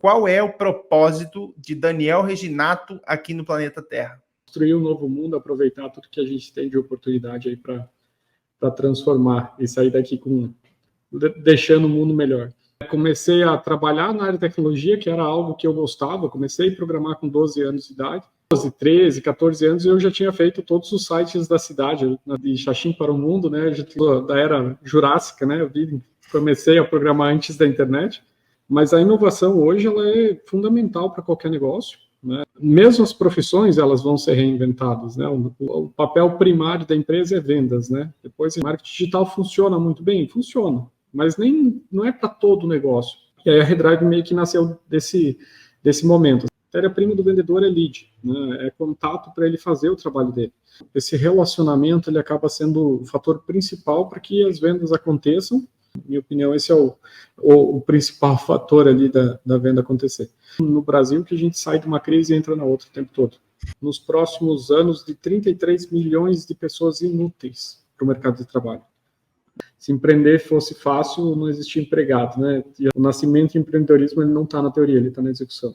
Qual é o propósito de Daniel Reginato aqui no planeta Terra? Construir um novo mundo, aproveitar tudo que a gente tem de oportunidade aí para transformar e sair daqui deixando o mundo melhor. Comecei a trabalhar na área de tecnologia, que era algo que eu gostava. Comecei a programar com 12 anos de idade. 12, 13, 14 anos, eu já tinha feito todos os sites da cidade, de Xaxim para o Mundo, né, da era jurássica, né, comecei a programar antes da internet, mas a inovação hoje ela é fundamental para qualquer negócio, né? Mesmo as profissões, elas vão ser reinventadas, né? O papel primário da empresa é vendas, né? Depois, o marketing digital funciona muito bem? Funciona, mas não é para todo o negócio. E aí a Redrive meio que nasceu desse momento. A matéria-prima do vendedor é lead, né? É contato para ele fazer o trabalho dele. Esse relacionamento ele acaba sendo o fator principal para que as vendas aconteçam. Na minha opinião, esse é o principal fator ali da venda acontecer. No Brasil, que a gente sai de uma crise e entra na outra o tempo todo. Nos próximos anos, de 33 milhões de pessoas inúteis para o mercado de trabalho. Se empreender fosse fácil, não existia empregado, né? E o nascimento do empreendedorismo ele não está na teoria, ele está na execução.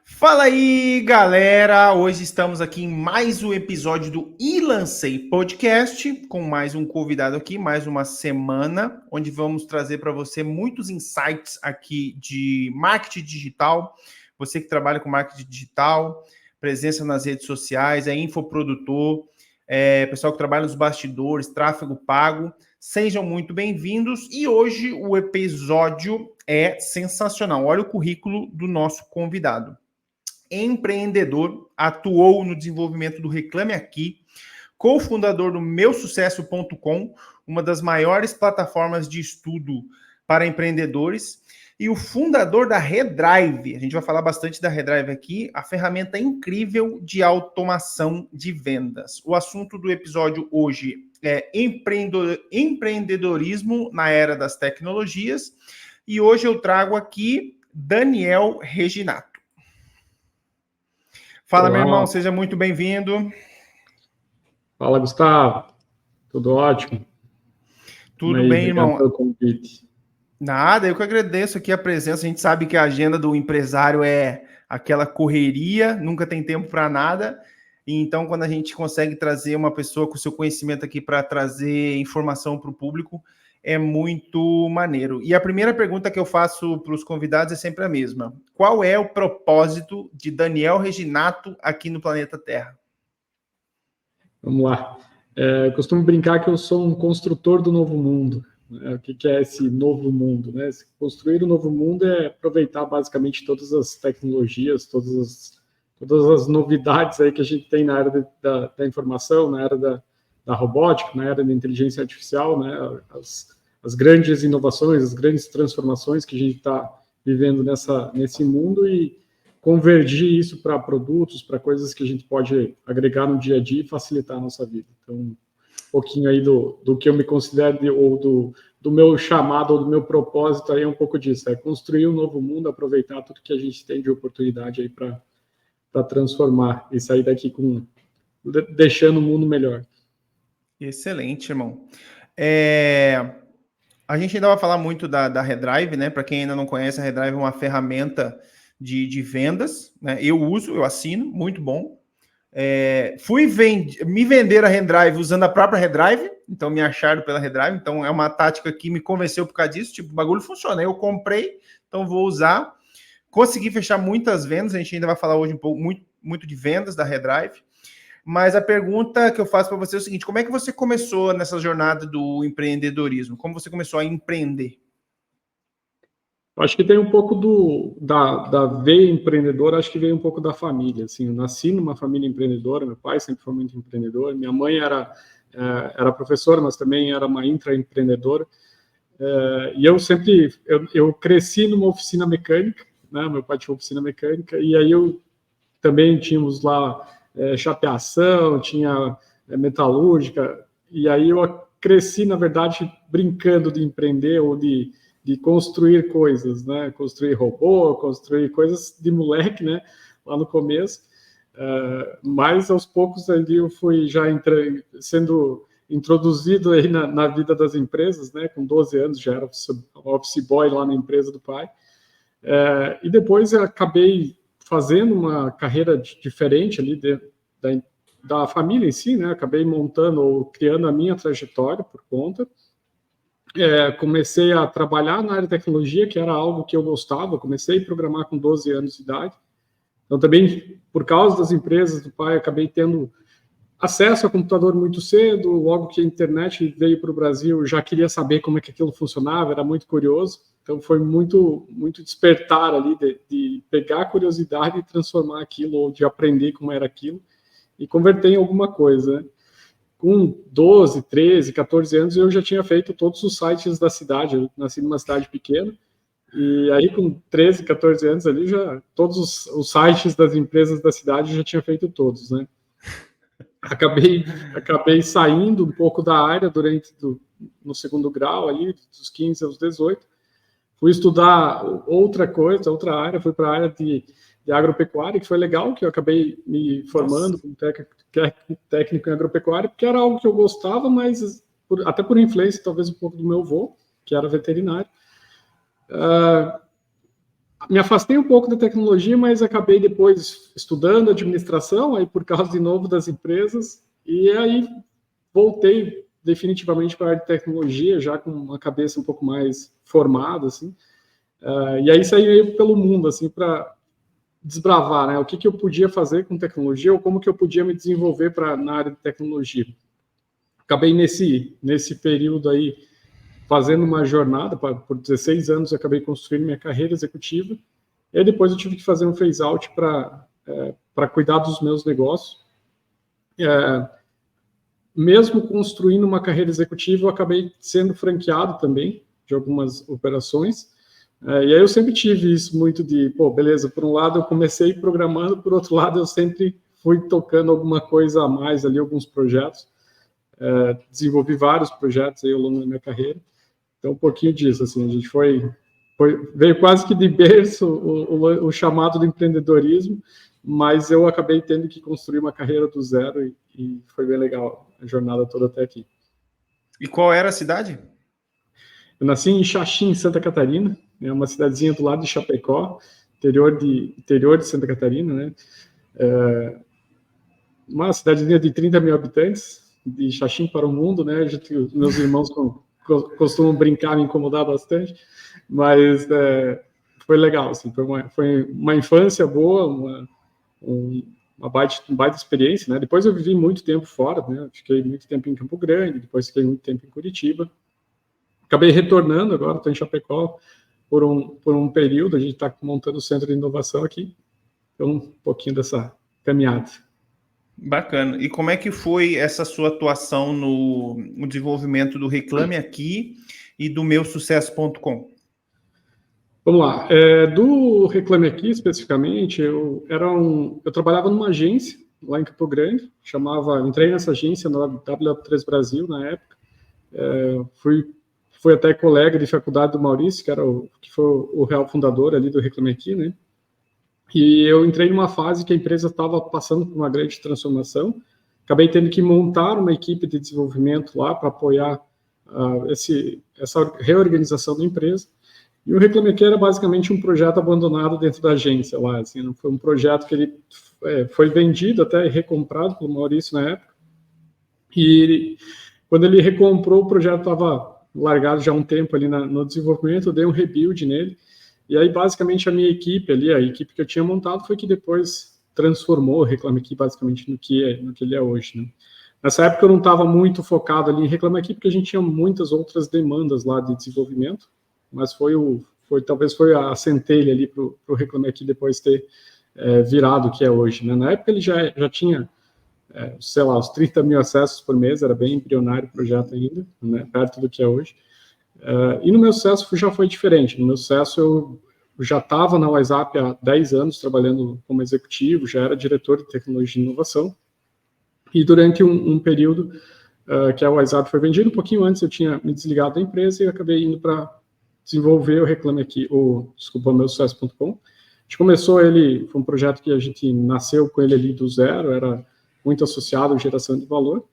Fala aí, galera! Hoje estamos aqui em mais um episódio do Lancei Podcast, com mais um convidado aqui, mais uma semana, onde vamos trazer para você muitos insights aqui de marketing digital. Você que trabalha com marketing digital, presença nas redes sociais, é infoprodutor, pessoal que trabalha nos bastidores, tráfego pago, sejam muito bem-vindos. E hoje o episódio é sensacional. Olha o currículo do nosso convidado. Empreendedor, atuou no desenvolvimento do Reclame Aqui, cofundador do meusucesso.com, uma das maiores plataformas de estudo para empreendedores, e o fundador da Redrive. A gente vai falar bastante da Redrive aqui, a ferramenta incrível de automação de vendas. O assunto do episódio hoje é empreendedorismo na era das tecnologias, e hoje eu trago aqui Daniel Reginato. Fala, olá, meu irmão, seja muito bem-vindo. Fala, Gustavo. Tudo ótimo? Tudo bem, irmão? Pelo convite. Nada, eu que agradeço aqui a presença. A gente sabe que a agenda do empresário é aquela correria, nunca tem tempo para nada. E então, quando a gente consegue trazer uma pessoa com seu conhecimento aqui para trazer informação para o público, é muito maneiro. E a primeira pergunta que eu faço para os convidados é sempre a mesma. Qual é o propósito de Daniel Reginato aqui no planeta Terra? Vamos lá. Costumo brincar que eu sou um construtor do novo mundo. O que é esse novo mundo? Né? Construir o novo mundo é aproveitar basicamente todas as tecnologias, todas as novidades aí que a gente tem na área da informação, na área da robótica, na área da inteligência artificial, né? As grandes inovações, as grandes transformações que a gente está vivendo nesse mundo e convergir isso para produtos, para coisas que a gente pode agregar no dia a dia e facilitar a nossa vida. Então, um pouquinho aí do que eu me considero ou do meu chamado ou do meu propósito aí é um pouco disso, é construir um novo mundo, aproveitar tudo que a gente tem de oportunidade aí para transformar e sair daqui deixando o mundo melhor. Excelente, irmão. A gente ainda vai falar muito da Redrive, né? Para quem ainda não conhece, a Redrive é uma ferramenta de vendas, né? Eu assino, muito bom. Me vender a Redrive usando a própria Redrive, então me acharam pela Redrive, então é uma tática que me convenceu por causa disso, tipo, o bagulho funciona, eu comprei, então vou usar. Consegui fechar muitas vendas, a gente ainda vai falar hoje um pouco, muito de vendas da Redrive. Mas a pergunta que eu faço para você é o seguinte: como é que você começou nessa jornada do empreendedorismo? Como você começou a empreender? Acho que tem um pouco da veia empreendedora, acho que veio um pouco da família. Assim, eu nasci numa família empreendedora, meu pai sempre foi muito empreendedor, minha mãe era professora, mas também era uma intraempreendedora. E eu cresci numa oficina mecânica, né? Meu pai tinha uma oficina mecânica, e aí eu também tínhamos lá chapeação, tinha metalúrgica, e aí eu cresci, na verdade, brincando de empreender ou de construir coisas, né? Construir robô, construir coisas de moleque, né? Lá no começo. Mas aos poucos ali eu fui já sendo introduzido aí na vida das empresas, né? Com 12 anos já era office boy lá na empresa do pai. E depois eu acabei fazendo uma carreira diferente ali da família em si, né? Acabei montando ou criando a minha trajetória por conta. Comecei a trabalhar na área de tecnologia, que era algo que eu gostava. Comecei a programar com 12 anos de idade. Então, também, por causa das empresas do pai, acabei tendo acesso a computador muito cedo. Logo que a internet veio para o Brasil, já queria saber como é que aquilo funcionava, era muito curioso. Então, foi muito, muito despertar ali de pegar a curiosidade e transformar aquilo, ou de aprender como era aquilo, e converter em alguma coisa, né? Com 12, 13, 14 anos, eu já tinha feito todos os sites da cidade. Eu nasci numa cidade pequena, e aí com 13, 14 anos ali, já todos os sites das empresas da cidade eu já tinha feito todos, né? Acabei saindo um pouco da área no segundo grau, ali, dos 15 aos 18. Fui estudar outra área, fui para a área de agropecuária, que foi legal, que eu acabei me formando como técnico em agropecuária, porque era algo que eu gostava, mas até por influência, talvez um pouco do meu avô, que era veterinário. Me afastei um pouco da tecnologia, mas acabei depois estudando administração, aí por causa, de novo, das empresas, e aí voltei definitivamente para a área de tecnologia, já com uma cabeça um pouco mais formada, assim. E aí saí pelo mundo, assim, para desbravar, né, o que eu podia fazer com tecnologia, ou como que eu podia me desenvolver na área de tecnologia. Acabei nesse período aí fazendo uma jornada, por 16 anos eu acabei construindo minha carreira executiva, e aí depois eu tive que fazer um phase-out para cuidar dos meus negócios. Mesmo construindo uma carreira executiva, eu acabei sendo franqueado também de algumas operações. E aí eu sempre tive isso muito beleza, por um lado eu comecei programando, por outro lado eu sempre fui tocando alguma coisa a mais ali, alguns projetos. Desenvolvi vários projetos aí ao longo da minha carreira. Então, um pouquinho disso, assim, a gente veio quase que de berço o chamado do empreendedorismo, mas eu acabei tendo que construir uma carreira do zero e foi bem legal a jornada toda até aqui. E qual era a cidade? Eu nasci em Xaxim, Santa Catarina, é uma cidadezinha do lado de Chapecó, interior de Santa Catarina, né? Uma cidadezinha de 30 mil habitantes, de Xaxim para o mundo, né? Meus irmãos costumam brincar, me incomodar bastante, mas foi legal, assim, foi uma infância boa, uma baita experiência, né? Depois eu vivi muito tempo fora, né? Fiquei muito tempo em Campo Grande, depois fiquei muito tempo em Curitiba. Acabei retornando agora, estou em Chapecó por um período, a gente está montando o centro de inovação aqui, então um pouquinho dessa caminhada. Bacana. E como é que foi essa sua atuação no desenvolvimento do Reclame Aqui e do meusucesso.com? Vamos lá. Do Reclame Aqui, especificamente, eu trabalhava numa agência lá em Campo Grande, entrei nessa agência na W3 Brasil, na época. Fui até colega de faculdade do Maurício, que foi o real fundador ali do Reclame Aqui, né? E eu entrei numa fase que a empresa estava passando por uma grande transformação. Acabei tendo que montar uma equipe de desenvolvimento lá para apoiar essa reorganização da empresa. E o Reclame Aqui era basicamente um projeto abandonado dentro da agência lá. Assim, não foi um projeto que ele foi vendido, até recomprado pelo Maurício na época. E quando ele recomprou, o projeto estava largado já há um tempo ali no desenvolvimento, eu dei um rebuild nele. E aí, basicamente, a minha equipe ali, a equipe que eu tinha montado, foi que depois transformou o Reclame Aqui basicamente no que ele é hoje, né? Nessa época eu não estava muito focado ali em Reclame Aqui, porque a gente tinha muitas outras demandas lá de desenvolvimento, mas talvez foi a centelha ali para o Reclame Aqui depois ter virado o que é hoje, né? Na época ele já tinha, sei lá, os 30 mil acessos por mês, era bem embrionário o projeto ainda, né? Perto do que é hoje. E no meu sucesso já foi diferente. No meu sucesso eu já estava na WhatsApp há 10 anos trabalhando como executivo, já era diretor de tecnologia e inovação. E durante um período que a WhatsApp foi vendida, um pouquinho antes eu tinha me desligado da empresa e acabei indo para desenvolver o Reclame Aqui, o meusucesso.com. A gente começou foi um projeto que a gente nasceu com ele ali do zero, era muito associado à geração de valor.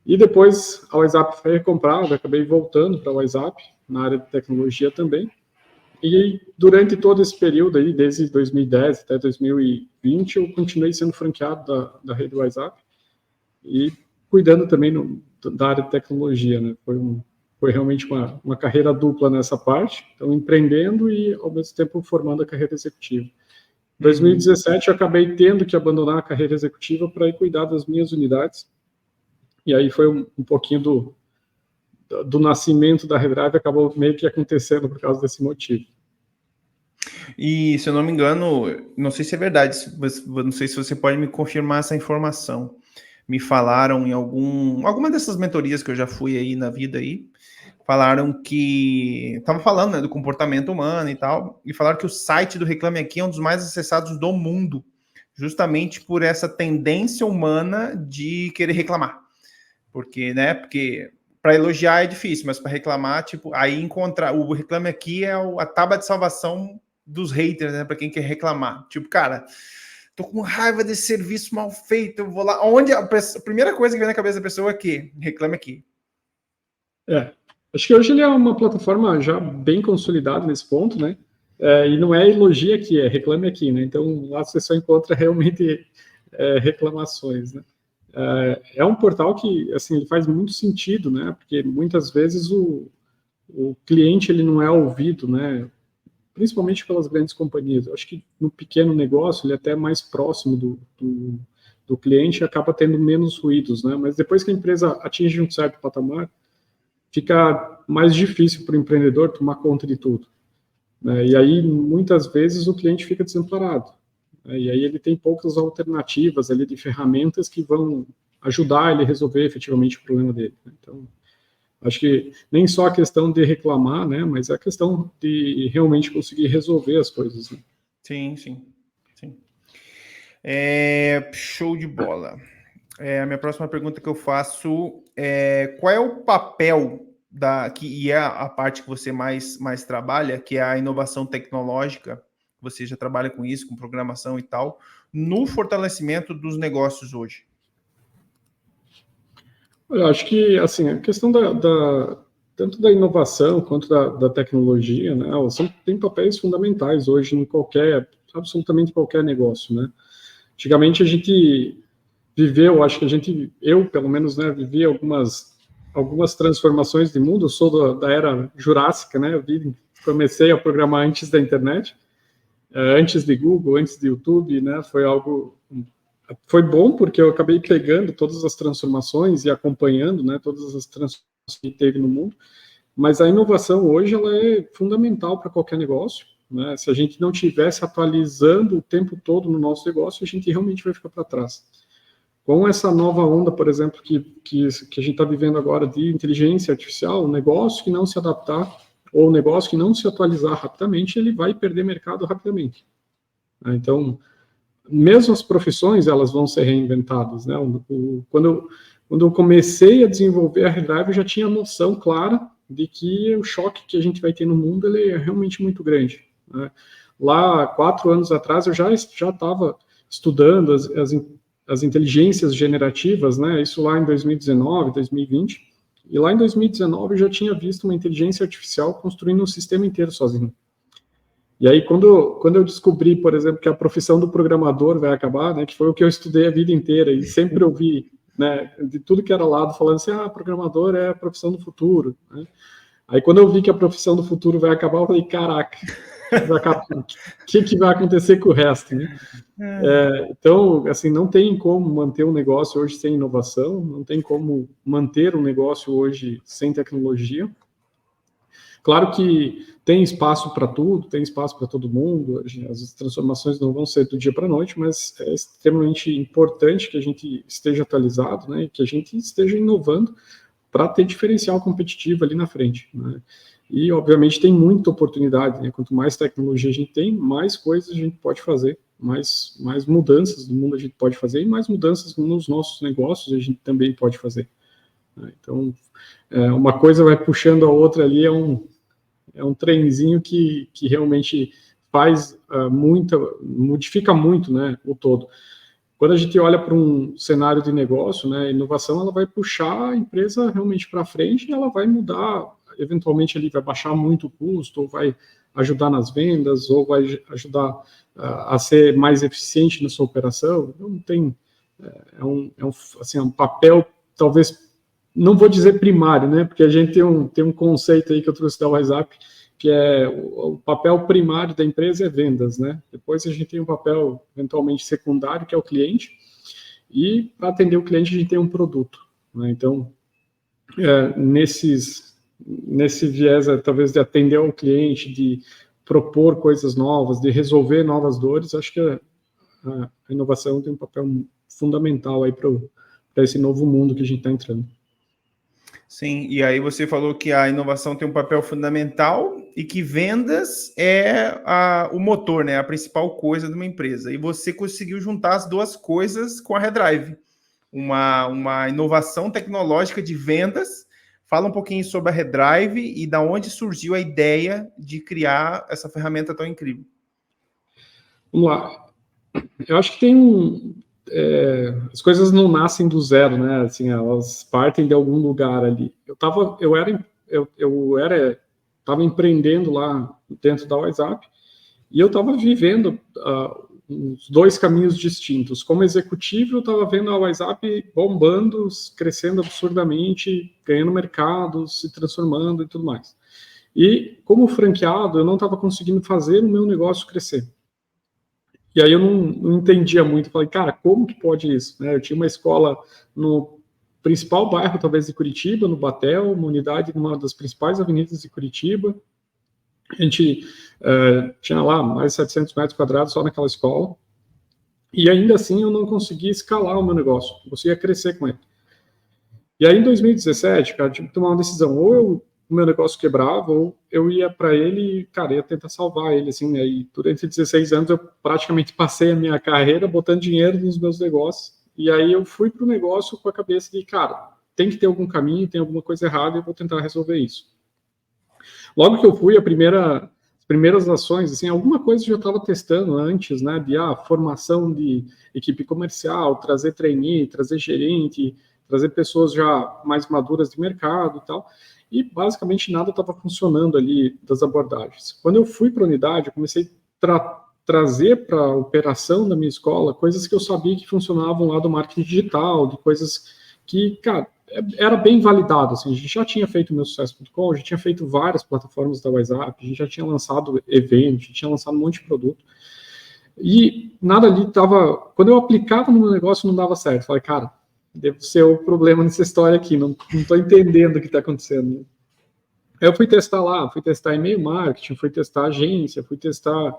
E depois a WhatsApp foi recomprada, acabei voltando para a WhatsApp, na área de tecnologia também. E durante todo esse período aí, desde 2010 até 2020, eu continuei sendo franqueado da rede WhatsApp e cuidando também da área de tecnologia, né? Foi realmente uma carreira dupla nessa parte, então empreendendo e ao mesmo tempo formando a carreira executiva. Em 2017 eu acabei tendo que abandonar a carreira executiva para ir cuidar das minhas unidades, e aí foi um pouquinho do nascimento da Redrive, acabou meio que acontecendo por causa desse motivo. E, se eu não me engano, não sei se é verdade, não sei se você pode me confirmar essa informação. Me falaram em alguma dessas mentorias que eu já fui aí na vida aí, falaram que... Tava falando, né, do comportamento humano e tal, e falaram que o site do Reclame Aqui é um dos mais acessados do mundo, justamente por essa tendência humana de querer reclamar. Porque para elogiar é difícil, mas para reclamar, tipo, aí encontrar... O Reclame Aqui é a tábua de salvação dos haters, né? Para quem quer reclamar. Tipo, cara, tô com raiva desse serviço mal feito, eu vou lá. Onde a primeira coisa que vem na cabeça da pessoa é que Reclame Aqui. Acho que hoje ele é uma plataforma já bem consolidada nesse ponto, né? E não é Elogia Aqui, é Reclame Aqui, né? Então lá você só encontra realmente reclamações, né? É um portal que, assim, ele faz muito sentido, né? Porque muitas vezes o cliente ele não é ouvido, né? Principalmente pelas grandes companhias. Eu acho que no pequeno negócio ele é até mais próximo do cliente e acaba tendo menos ruídos, né? Mas depois que a empresa atinge um certo patamar, fica mais difícil para o empreendedor tomar conta de tudo, né? E aí, muitas vezes, o cliente fica desamparado, né? E aí ele tem poucas alternativas ali de ferramentas que vão ajudar ele a resolver efetivamente o problema dele, né? Então, acho que nem só a questão de reclamar, né, mas a questão de realmente conseguir resolver as coisas, né? Sim. Show de bola. A minha próxima pergunta que eu faço é: qual é o papel e é a parte que você mais trabalha, que é a inovação tecnológica, você já trabalha com isso, com programação e tal, no fortalecimento dos negócios hoje? Eu acho que, assim, a questão tanto da inovação quanto da tecnologia, né, tem papéis fundamentais hoje em absolutamente qualquer negócio, né? Antigamente a gente viveu, acho que eu pelo menos, né, vivi algumas transformações de mundo. Eu sou da era jurássica, né? Comecei a programar antes da internet, antes de Google, antes de YouTube, né? Foi bom porque eu acabei pegando todas as transformações e acompanhando, né, todas as transformações que teve no mundo. Mas a inovação hoje ela é fundamental para qualquer negócio, né? Se a gente não estivesse atualizando o tempo todo no nosso negócio, a gente realmente vai ficar para trás. Com essa nova onda, por exemplo, que a gente está vivendo agora de inteligência artificial, um negócio que não se adaptar ou um negócio que não se atualizar rapidamente, ele vai perder mercado rapidamente. Então, mesmo as profissões, elas vão ser reinventadas, né? Quando eu comecei a desenvolver a Redrive, eu já tinha noção clara de que o choque que a gente vai ter no mundo ele é realmente muito grande, né? Lá, 4 anos atrás, eu já estava estudando as inteligências generativas, né? Isso lá em 2019, 2020. E lá em 2019 eu já tinha visto uma inteligência artificial construindo um sistema inteiro sozinho. E aí, quando eu descobri, por exemplo, que a profissão do programador vai acabar, né, que foi o que eu estudei a vida inteira, e sempre ouvi, né, de tudo que era lado, falando assim, programador é a profissão do futuro, né? Aí, quando eu vi que a profissão do futuro vai acabar, eu falei, caraca, o que vai acontecer com o resto, né? Então, assim, não tem como manter um negócio hoje sem inovação, não tem como manter um negócio hoje sem tecnologia. Claro que tem espaço para tudo, tem espaço para todo mundo, as transformações não vão ser do dia para a noite, mas é extremamente importante que a gente esteja atualizado, né, e que a gente esteja inovando para ter diferencial competitivo ali na frente, né? E, obviamente, tem muita oportunidade, né? Quanto mais tecnologia a gente tem, mais coisas a gente pode fazer, mais mudanças no mundo a gente pode fazer, e mais mudanças nos nossos negócios a gente também pode fazer, né? Então, uma coisa vai puxando a outra ali, é um trenzinho que realmente faz modifica muito, né, o todo. quando a gente olha para um cenário de negócio, né, a inovação ela vai puxar a empresa realmente para frente e ela vai mudar, eventualmente ele vai baixar muito o custo, ou vai ajudar nas vendas, ou vai ajudar a ser mais eficiente na sua operação. Então, tem assim, um papel, talvez, não vou dizer primário, né, porque a gente tem um conceito aí que eu trouxe da WhatsApp, que é o papel primário da empresa é vendas, né? Depois a gente tem um papel eventualmente secundário, que é o cliente, e para atender o cliente a gente tem um produto, né? Então, nesse viés, talvez de atender ao cliente, de propor coisas novas, de resolver novas dores, acho que a inovação tem um papel fundamental aí para esse novo mundo que a gente está entrando. Sim, e aí você falou que a inovação tem um papel fundamental e que vendas é o motor, né? A principal coisa de uma empresa. E você conseguiu juntar as duas coisas com a Redrive. Uma inovação tecnológica de vendas. Fala um pouquinho sobre a Redrive e da onde surgiu a ideia de criar essa ferramenta tão incrível. Vamos lá. Eu acho que tem as coisas não nascem do zero, né? Assim, elas partem de algum lugar ali. Eu estava empreendendo lá dentro da WhatsApp e eu estava vivendo uns dois caminhos distintos. Como executivo, eu estava vendo a WhatsApp bombando, crescendo absurdamente, ganhando mercado, se transformando e tudo mais. E como franqueado, eu não estava conseguindo fazer o meu negócio crescer. E aí eu não entendia muito. Falei, cara, como que pode isso? Né? Eu tinha uma escola no principal bairro, talvez, de Curitiba, no Batel, uma unidade numa das principais avenidas de Curitiba. A gente tinha lá mais de 700 metros quadrados só naquela escola. E ainda assim eu não conseguia escalar o meu negócio. Não conseguia crescer com ele. E aí em 2017, cara, eu tive que tomar uma decisão. Ou o meu negócio quebrava, ou eu ia para ele e, cara, ia tentar salvar ele, assim, né? E durante 16 anos eu praticamente passei a minha carreira botando dinheiro nos meus negócios, e aí eu fui para o negócio com a cabeça de, cara, tem que ter algum caminho, tem alguma coisa errada, e eu vou tentar resolver isso. Logo que eu fui, as primeiras ações, assim, alguma coisa eu já estava testando antes, né, de formação de equipe comercial, trazer trainee, trazer gerente, trazer pessoas já mais maduras de mercado e tal, e basicamente nada estava funcionando ali das abordagens. Quando eu fui para a unidade, eu comecei a trazer para a operação da minha escola coisas que eu sabia que funcionavam lá do marketing digital, de coisas que, cara, era bem validado, assim, a gente já tinha feito o meu sucesso.com, a gente tinha feito várias plataformas da WhatsApp, a gente já tinha lançado evento, a gente tinha lançado um monte de produto, e nada ali estava, quando eu aplicava no meu negócio não dava certo, falei, cara, deve ser o problema nessa história aqui, não estou entendendo o que está acontecendo. Aí eu fui testar e-mail marketing, fui testar agência, fui testar,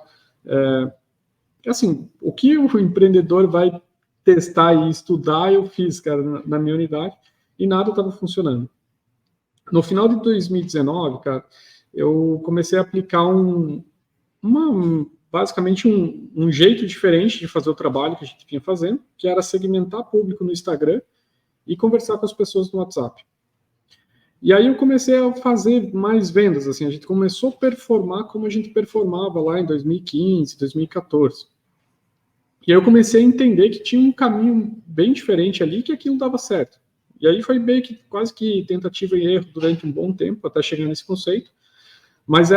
assim, o que o empreendedor vai testar e estudar, eu fiz, cara, na minha unidade, e nada estava funcionando. No final de 2019, cara, eu comecei a aplicar basicamente um jeito diferente de fazer o trabalho que a gente vinha fazendo, que era segmentar público no Instagram e conversar com as pessoas no WhatsApp. E aí eu comecei a fazer mais vendas, assim, a gente começou a performar como a gente performava lá em 2015, 2014. E aí eu comecei a entender que tinha um caminho bem diferente ali, que aquilo dava certo. E aí foi meio que quase que tentativa e erro durante um bom tempo, até chegar nesse conceito. Mas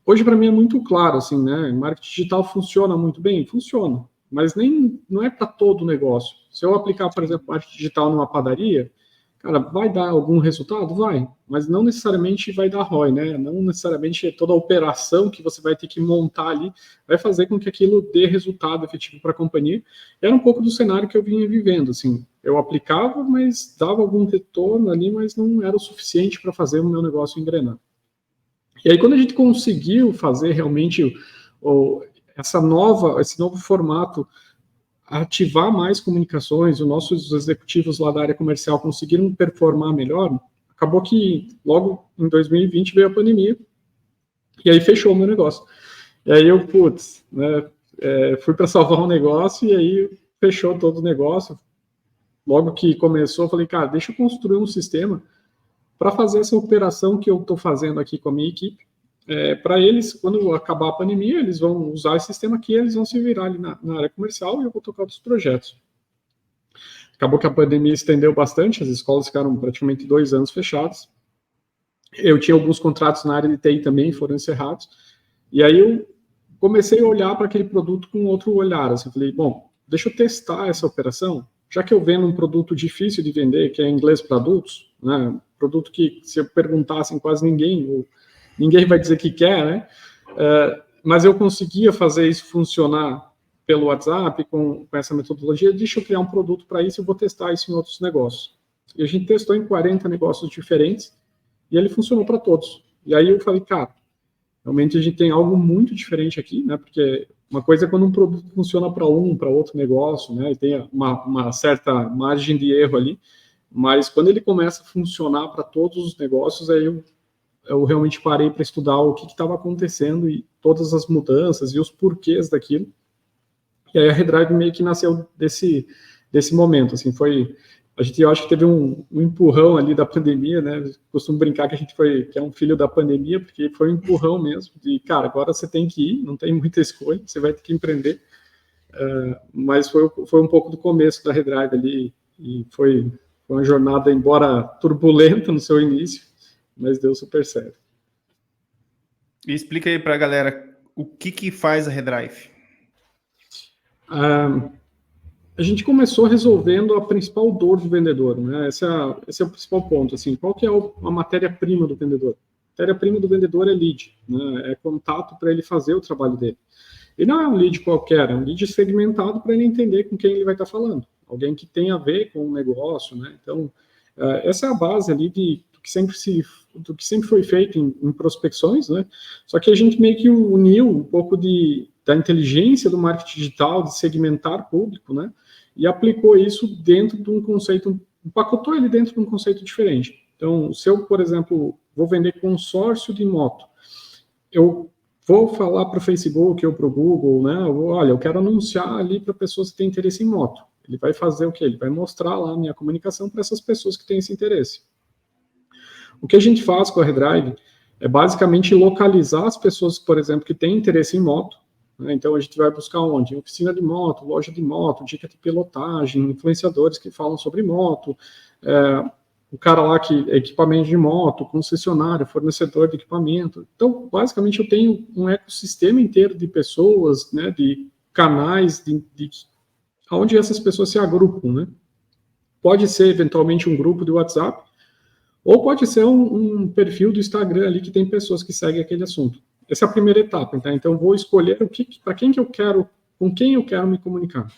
hoje para mim é muito claro, assim, né? Marketing digital funciona muito bem? Funciona. Mas não é para todo o negócio. Se eu aplicar, por exemplo, marketing digital numa padaria, cara, vai dar algum resultado? Vai. Mas não necessariamente vai dar ROI, né? Não necessariamente toda a operação que você vai ter que montar ali vai fazer com que aquilo dê resultado efetivo para a companhia. Era um pouco do cenário que eu vinha vivendo, assim. Eu aplicava, mas dava algum retorno ali, mas não era o suficiente para fazer o meu negócio engrenar. E aí, quando a gente conseguiu fazer realmente esse novo formato, ativar mais comunicações, os nossos executivos lá da área comercial conseguiram performar melhor, acabou que logo em 2020 veio a pandemia, e aí fechou o meu negócio. E aí eu, fui para salvar um negócio, e aí fechou todo o negócio. Logo que começou, eu falei, cara, deixa eu construir um sistema para fazer essa operação que eu estou fazendo aqui com a minha equipe, para eles, quando acabar a pandemia, eles vão usar esse sistema aqui, eles vão se virar ali na área comercial e eu vou tocar outros projetos. Acabou que a pandemia estendeu bastante, as escolas ficaram praticamente 2 anos fechadas. Eu tinha alguns contratos na área de TI também, foram encerrados. E aí eu comecei a olhar para aquele produto com outro olhar. Assim, falei, bom, deixa eu testar essa operação, já que eu vendo um produto difícil de vender, que é inglês para adultos, né, produto que se eu perguntasse quase ninguém vai dizer que quer, né? Mas eu conseguia fazer isso funcionar pelo WhatsApp, com essa metodologia, deixa eu criar um produto para isso e vou testar isso em outros negócios. E a gente testou em 40 negócios diferentes e ele funcionou para todos. E aí eu falei, cara, realmente a gente tem algo muito diferente aqui, né? Porque uma coisa é quando um produto funciona para outro negócio, né? E tem uma certa margem de erro ali, mas quando ele começa a funcionar para todos os negócios, aí eu realmente parei para estudar o que estava acontecendo e todas as mudanças e os porquês daquilo. E aí a Redrive meio que nasceu desse momento, assim, eu acho que teve um empurrão ali da pandemia, né, costumo brincar que que é um filho da pandemia, porque foi um empurrão mesmo, de, cara, agora você tem que ir, não tem muita escolha, você vai ter que empreender, mas foi um pouco do começo da Redrive ali, e foi uma jornada, embora turbulenta no seu início, mas deu super certo. E explica aí para a galera o que faz a Redrive. A gente começou resolvendo a principal dor do vendedor, né? Esse é o principal ponto, assim, qual que é a matéria-prima do vendedor? A matéria-prima do vendedor é lead, né? É contato para ele fazer o trabalho dele. E não é um lead qualquer, é um lead segmentado para ele entender com quem ele vai estar falando. Alguém que tem a ver com o negócio, né? Então, essa é a base ali do que sempre foi feito em prospecções, né? Só que a gente meio que uniu um pouco da inteligência do marketing digital, de segmentar público, né? E aplicou isso dentro de um conceito, empacotou ele dentro de um conceito diferente. Então, se eu, por exemplo, vou vender consórcio de moto, eu vou falar para o Facebook ou para o Google, né? Olha, eu quero anunciar ali para pessoas que têm interesse em moto. Ele vai fazer o quê? Ele vai mostrar lá a minha comunicação para essas pessoas que têm esse interesse. O que a gente faz com a Redrive é basicamente localizar as pessoas, por exemplo, que têm interesse em moto, né? Então a gente vai buscar onde? Oficina de moto, loja de moto, dica de pilotagem, influenciadores que falam sobre moto, o cara lá que é equipamento de moto, concessionário, fornecedor de equipamento. Então, basicamente, eu tenho um ecossistema inteiro de pessoas, né, de canais, onde essas pessoas se agrupam, né? Pode ser, eventualmente, um grupo de WhatsApp, ou pode ser um perfil do Instagram ali que tem pessoas que seguem aquele assunto. Essa é a primeira etapa, tá? Então, vou escolher para quem que eu quero, com quem eu quero me comunicar.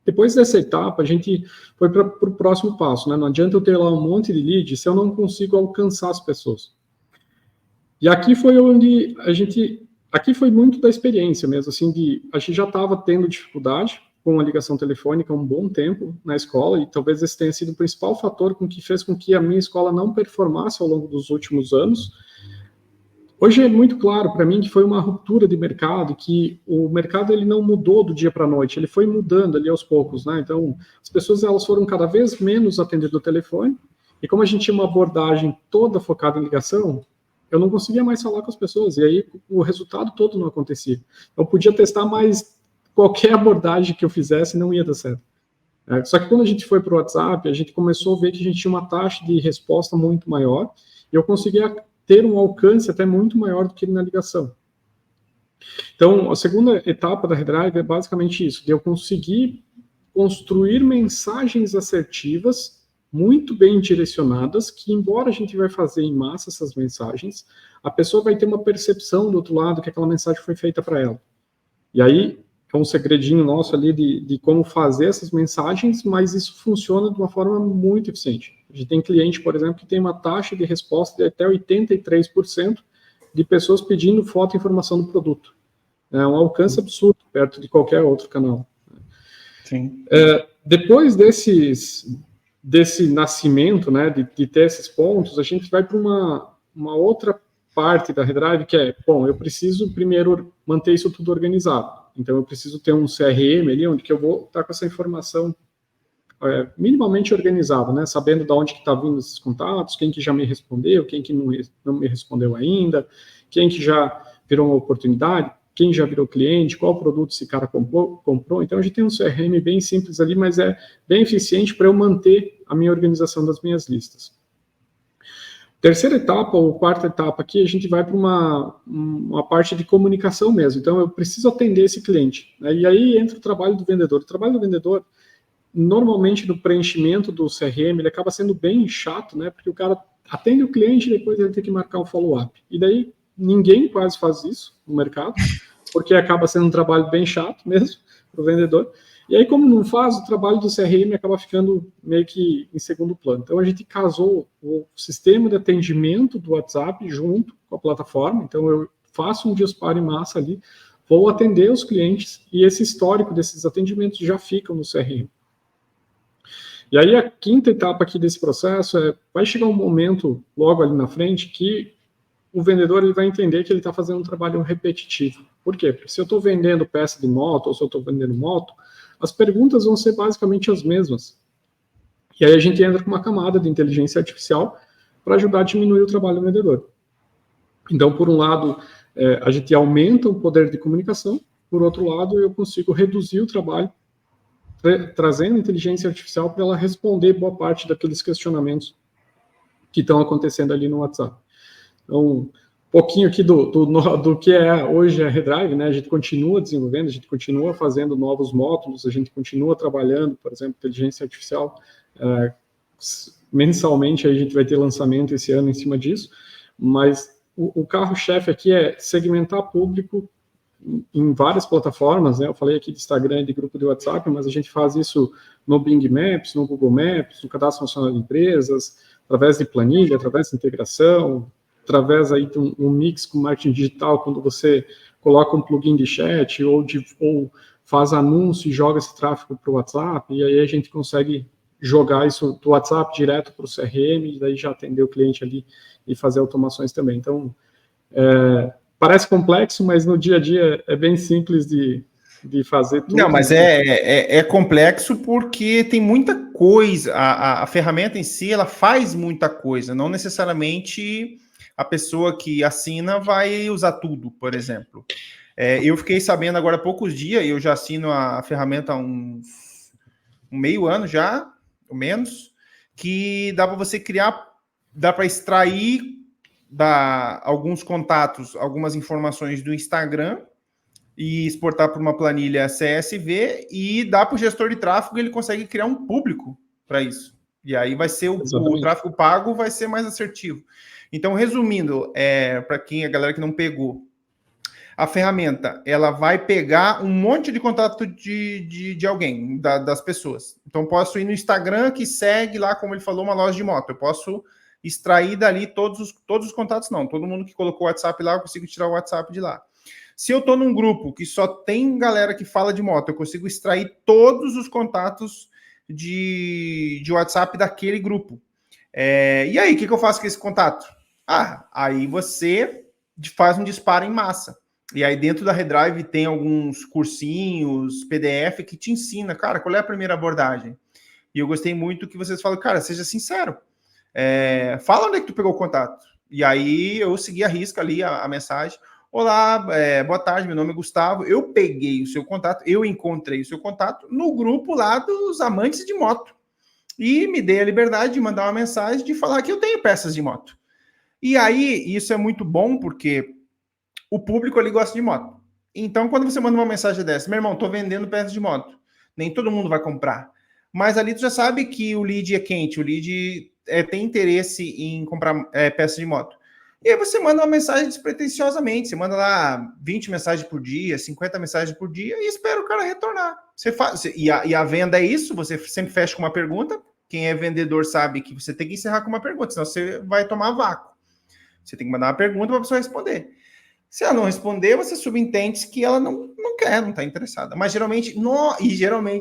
Depois dessa etapa, a gente foi para o próximo passo, né? Não adianta eu ter lá um monte de lead se eu não consigo alcançar as pessoas. E aqui foi onde aqui foi muito da experiência mesmo, assim, a gente já estava tendo dificuldade com a ligação telefônica há um bom tempo na escola, e talvez esse tenha sido o principal fator que fez com que a minha escola não performasse ao longo dos últimos anos. Hoje é muito claro para mim que foi uma ruptura de mercado, que o mercado ele não mudou do dia para a noite, ele foi mudando ali aos poucos, né? Então, as pessoas elas foram cada vez menos atendidas do telefone, e como a gente tinha uma abordagem toda focada em ligação, eu não conseguia mais falar com as pessoas, e aí o resultado todo não acontecia. Eu podia testar mais qualquer abordagem que eu fizesse, não ia dar certo. Só que quando a gente foi para o WhatsApp, a gente começou a ver que a gente tinha uma taxa de resposta muito maior, e eu conseguia ter um alcance até muito maior do que na ligação. Então, a segunda etapa da Redrive é basicamente isso, de eu conseguir construir mensagens assertivas, muito bem direcionadas, que embora a gente vai fazer em massa essas mensagens, a pessoa vai ter uma percepção do outro lado que aquela mensagem foi feita para ela. E aí, é um segredinho nosso ali de como fazer essas mensagens, mas isso funciona de uma forma muito eficiente. A gente tem cliente, por exemplo, que tem uma taxa de resposta de até 83% de pessoas pedindo foto e informação do produto. É um alcance absurdo, perto de qualquer outro canal. Sim. Depois desse nascimento, né, de ter esses pontos, a gente vai para uma outra parte da Redrive, que é, bom, eu preciso primeiro manter isso tudo organizado. Então, eu preciso ter um CRM ali, onde que eu vou estar com essa informação minimamente organizada, né? Sabendo de onde que está vindo esses contatos, quem que já me respondeu, quem que não me respondeu ainda. quem que já virou uma oportunidade, quem já virou cliente, qual produto esse cara comprou. Então, a gente tem um CRM bem simples ali, mas é bem eficiente para eu manter a minha organização das minhas listas. Terceira etapa, ou quarta etapa aqui, a gente vai para uma parte de comunicação mesmo. Então, eu preciso atender esse cliente, né? E aí entra o trabalho do vendedor. O trabalho do vendedor, normalmente no preenchimento do CRM, ele acaba sendo bem chato, né? Porque o cara atende o cliente e depois ele tem que marcar um follow-up. E daí, ninguém quase faz isso no mercado, porque acaba sendo um trabalho bem chato mesmo para o vendedor. E aí, como não faz, o trabalho do CRM acaba ficando meio que em segundo plano. Então, a gente casou o sistema de atendimento do WhatsApp junto com a plataforma. Então, eu faço um disparo em massa ali, vou atender os clientes e esse histórico desses atendimentos já ficam no CRM. E aí, a quinta etapa aqui desse processo vai chegar um momento logo ali na frente que o vendedor ele vai entender que ele está fazendo um trabalho repetitivo. Por quê? Porque se eu estou vendendo peça de moto ou se eu estou vendendo moto, as perguntas vão ser basicamente as mesmas. E aí a gente entra com uma camada de inteligência artificial para ajudar a diminuir o trabalho do vendedor. Então, por um lado, a gente aumenta o poder de comunicação, por outro lado, eu consigo reduzir o trabalho, trazendo inteligência artificial para ela responder boa parte daqueles questionamentos que estão acontecendo ali no WhatsApp. Então, um pouquinho aqui do que é hoje a Redrive, né? A gente continua desenvolvendo, a gente continua fazendo novos módulos, a gente continua trabalhando, por exemplo, inteligência artificial. Mensalmente a gente vai ter lançamento esse ano em cima disso, mas o carro-chefe aqui é segmentar público em várias plataformas, né? Eu falei aqui de Instagram e de grupo de WhatsApp, mas a gente faz isso no Bing Maps, no Google Maps, no Cadastro Nacional de Empresas, através de planilha, através de integração, através aí de um mix com marketing digital, quando você coloca um plugin de chat ou faz anúncio e joga esse tráfego para o WhatsApp, e aí a gente consegue jogar isso do WhatsApp direto para o CRM, e daí já atender o cliente ali e fazer automações também. Então, parece complexo, mas no dia a dia é bem simples de fazer tudo. Não, mas é complexo porque tem muita coisa. A ferramenta em si, ela faz muita coisa. Não necessariamente a pessoa que assina vai usar tudo, por exemplo. Eu fiquei sabendo agora há poucos dias, eu já assino a ferramenta há um meio ano já, ou menos, que dá para você criar, dá para extrair alguns contatos, algumas informações do Instagram e exportar para uma planilha CSV e dá para o gestor de tráfego, ele consegue criar um público para isso. E aí vai ser o tráfego pago vai ser mais assertivo. Então, resumindo, para a galera que não pegou, a ferramenta, ela vai pegar um monte de contato de alguém, das pessoas. Então, posso ir no Instagram, que segue lá, como ele falou, uma loja de moto. Eu posso extrair dali todos os contatos, não. Todo mundo que colocou o WhatsApp lá, eu consigo tirar o WhatsApp de lá. Se eu estou num grupo que só tem galera que fala de moto, eu consigo extrair todos os contatos de WhatsApp daquele grupo. E aí, o que eu faço com esse contato? Aí você faz um disparo em massa. E aí dentro da Redrive tem alguns cursinhos, PDF que te ensina, cara, qual é a primeira abordagem? E eu gostei muito que vocês falam, cara, seja sincero. Fala onde é que tu pegou o contato. E aí eu segui a risca ali a mensagem. Olá, boa tarde, meu nome é Gustavo. Eu peguei o seu contato, eu encontrei o seu contato no grupo lá dos amantes de moto. E me dei a liberdade de mandar uma mensagem de falar que eu tenho peças de moto. E aí, isso é muito bom porque o público ali gosta de moto. Então, quando você manda uma mensagem dessa, meu irmão, tô vendendo peças de moto. Nem todo mundo vai comprar. Mas ali tu já sabe que o lead é quente, o lead tem interesse em comprar peças de moto. E aí você manda uma mensagem despretensiosamente, você manda lá 20 mensagens por dia, 50 mensagens por dia e espera o cara retornar. E a venda é isso, você sempre fecha com uma pergunta. Quem é vendedor sabe que você tem que encerrar com uma pergunta, senão você vai tomar vácuo. Você tem que mandar uma pergunta para a pessoa responder. Se ela não responder, você subentende que ela não quer, não está interessada. Mas geralmente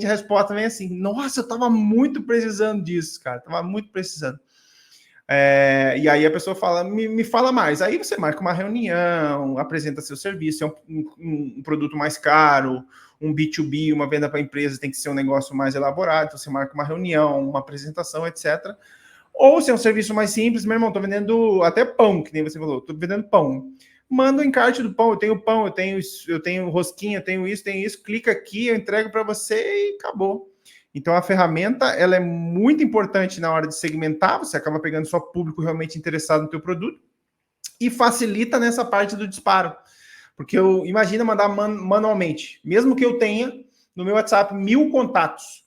a resposta vem assim, nossa, eu estava muito precisando disso, cara, estava muito precisando. E aí a pessoa fala, me fala mais. Aí você marca uma reunião, apresenta seu serviço, é um produto mais caro, um B2B, uma venda para empresa tem que ser um negócio mais elaborado, então você marca uma reunião, uma apresentação, etc. Ou se é um serviço mais simples, meu irmão, tô vendendo até pão, que nem você falou, tô vendendo pão. manda o encarte do pão, eu tenho rosquinha, tenho isso, clica aqui, eu entrego para você e acabou. Então a ferramenta, ela é muito importante na hora de segmentar, você acaba pegando só público realmente interessado no teu produto e facilita nessa parte do disparo. Porque imagina mandar manualmente, mesmo que eu tenha no meu WhatsApp 1000 contatos,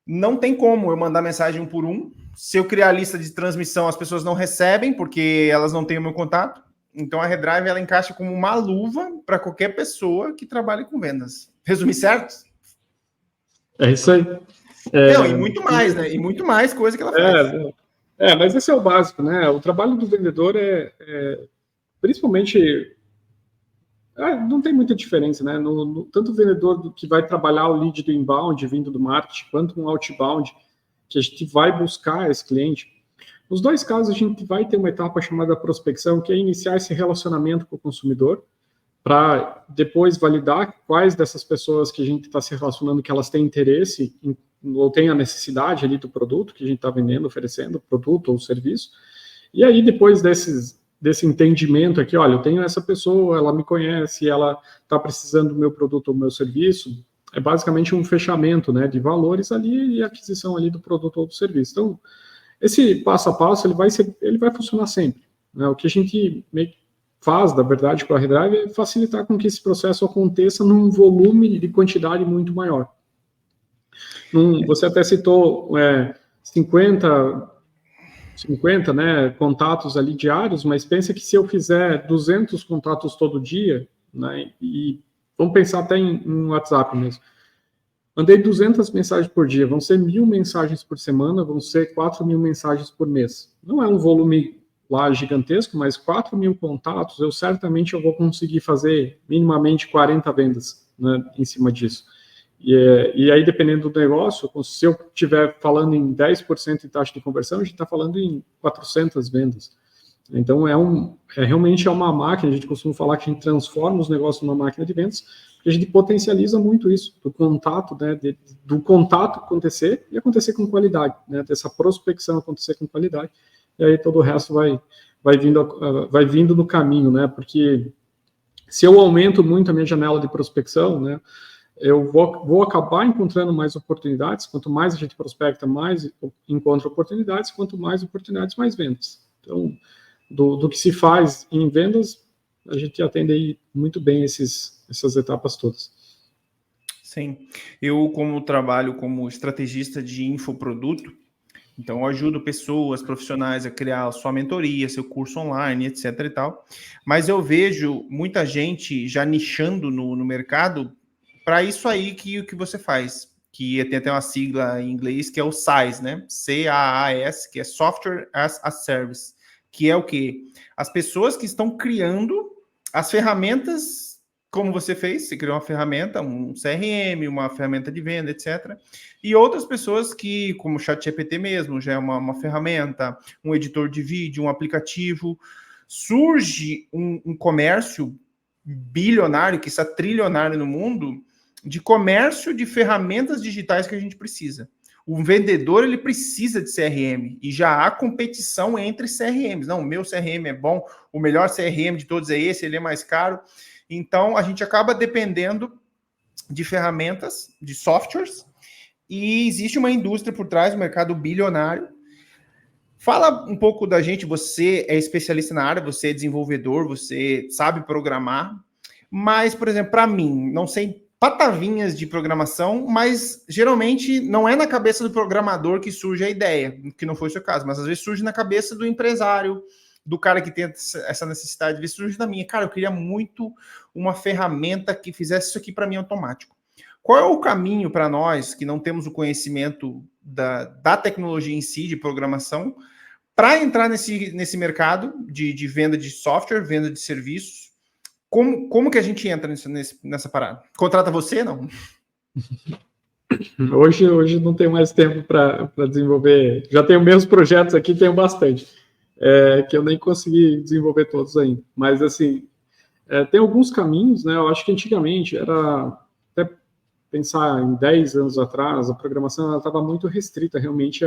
não tem como eu mandar mensagem um por um. Se eu criar a lista de transmissão, as pessoas não recebem, porque elas não têm o meu contato. Então a Redrive, ela encaixa como uma luva para qualquer pessoa que trabalhe com vendas. Resumi certo? É isso aí. Não, e muito mais, né? E muito mais coisa que ela faz. Mas esse é o básico, né? O trabalho do vendedor principalmente, não tem muita diferença, né? Tanto o vendedor que vai trabalhar o lead do inbound, vindo do marketing, quanto um outbound, que a gente vai buscar esse cliente. Nos dois casos, a gente vai ter uma etapa chamada prospecção, que é iniciar esse relacionamento com o consumidor, para depois validar quais dessas pessoas que a gente está se relacionando, que elas têm interesse ou têm a necessidade ali do produto que a gente está vendendo, oferecendo, produto ou serviço. E aí, depois desse entendimento aqui, olha, eu tenho essa pessoa, ela me conhece, ela está precisando do meu produto ou do meu serviço, é basicamente um fechamento, né, de valores ali e aquisição ali do produto ou do serviço. Então, esse passo a passo, ele vai funcionar sempre, né? O que a gente meio que faz, na verdade, com a Redrive é facilitar com que esse processo aconteça num volume de quantidade muito maior. Você até citou 50, né, contatos ali diários, mas pensa que se eu fizer 200 contatos todo dia, né, e vamos pensar até em WhatsApp mesmo, mandei 200 mensagens por dia, vão ser 1.000 mensagens por semana, vão ser 4.000 mensagens por mês. Não é um volume lá gigantesco, mas 4.000 contatos, eu vou conseguir fazer minimamente 40 vendas, né, em cima disso. E aí, dependendo do negócio, se eu estiver falando em 10% de taxa de conversão, a gente está falando em 400 vendas. Então, realmente é uma máquina, a gente costuma falar que a gente transforma os negócios numa máquina de vendas, porque a gente potencializa muito isso, do contato, né, do contato acontecer e acontecer com qualidade, né, dessa prospecção acontecer com qualidade, e aí todo o resto vai vindo no caminho, né, porque se eu aumento muito a minha janela de prospecção, né, eu vou acabar encontrando mais oportunidades. Quanto mais a gente prospecta, mais encontra oportunidades. Quanto mais oportunidades, mais vendas. Então, do que se faz em vendas, a gente atende aí muito bem essas etapas todas. Sim. Eu, como trabalho como estrategista de infoproduto, então eu ajudo pessoas, profissionais a criar sua mentoria, seu curso online, etc e tal. Mas eu vejo muita gente já nichando no mercado para isso aí que você faz, que tem até uma sigla em inglês que é o SaaS, né? C-A-A-S, que é Software as a Service, que é o quê? As pessoas que estão criando as ferramentas, como você fez, você criou uma ferramenta, um CRM, uma ferramenta de venda, etc. E outras pessoas que, como o ChatGPT mesmo, já é uma ferramenta, um editor de vídeo, um aplicativo, surge um comércio bilionário, que está trilionário no mundo, de comércio de ferramentas digitais que a gente precisa. O vendedor, ele precisa de CRM, e já há competição entre CRMs. Não, o meu CRM é bom, o melhor CRM de todos é esse, ele é mais caro. Então, a gente acaba dependendo de ferramentas, de softwares, e existe uma indústria por trás, um mercado bilionário. Fala um pouco da gente, você é especialista na área, você é desenvolvedor, você sabe programar, mas, por exemplo, para mim, não sei patavinhas de programação, mas geralmente não é na cabeça do programador que surge a ideia, que não foi o seu caso, mas às vezes surge na cabeça do empresário, do cara que tem essa necessidade, às vezes surge da minha. Cara, eu queria muito uma ferramenta que fizesse isso aqui para mim automático. Qual é o caminho para nós que não temos o conhecimento da tecnologia em si, de programação, para entrar nesse mercado de venda de software, venda de serviços? Como que a gente entra nessa parada? Contrata você, não? Hoje não tenho mais tempo para desenvolver. Já tenho meus projetos aqui, tenho bastante, que eu nem consegui desenvolver todos ainda. Mas, assim, tem alguns caminhos, né? Eu acho que antigamente era, até pensar em 10 anos atrás, a programação estava muito restrita realmente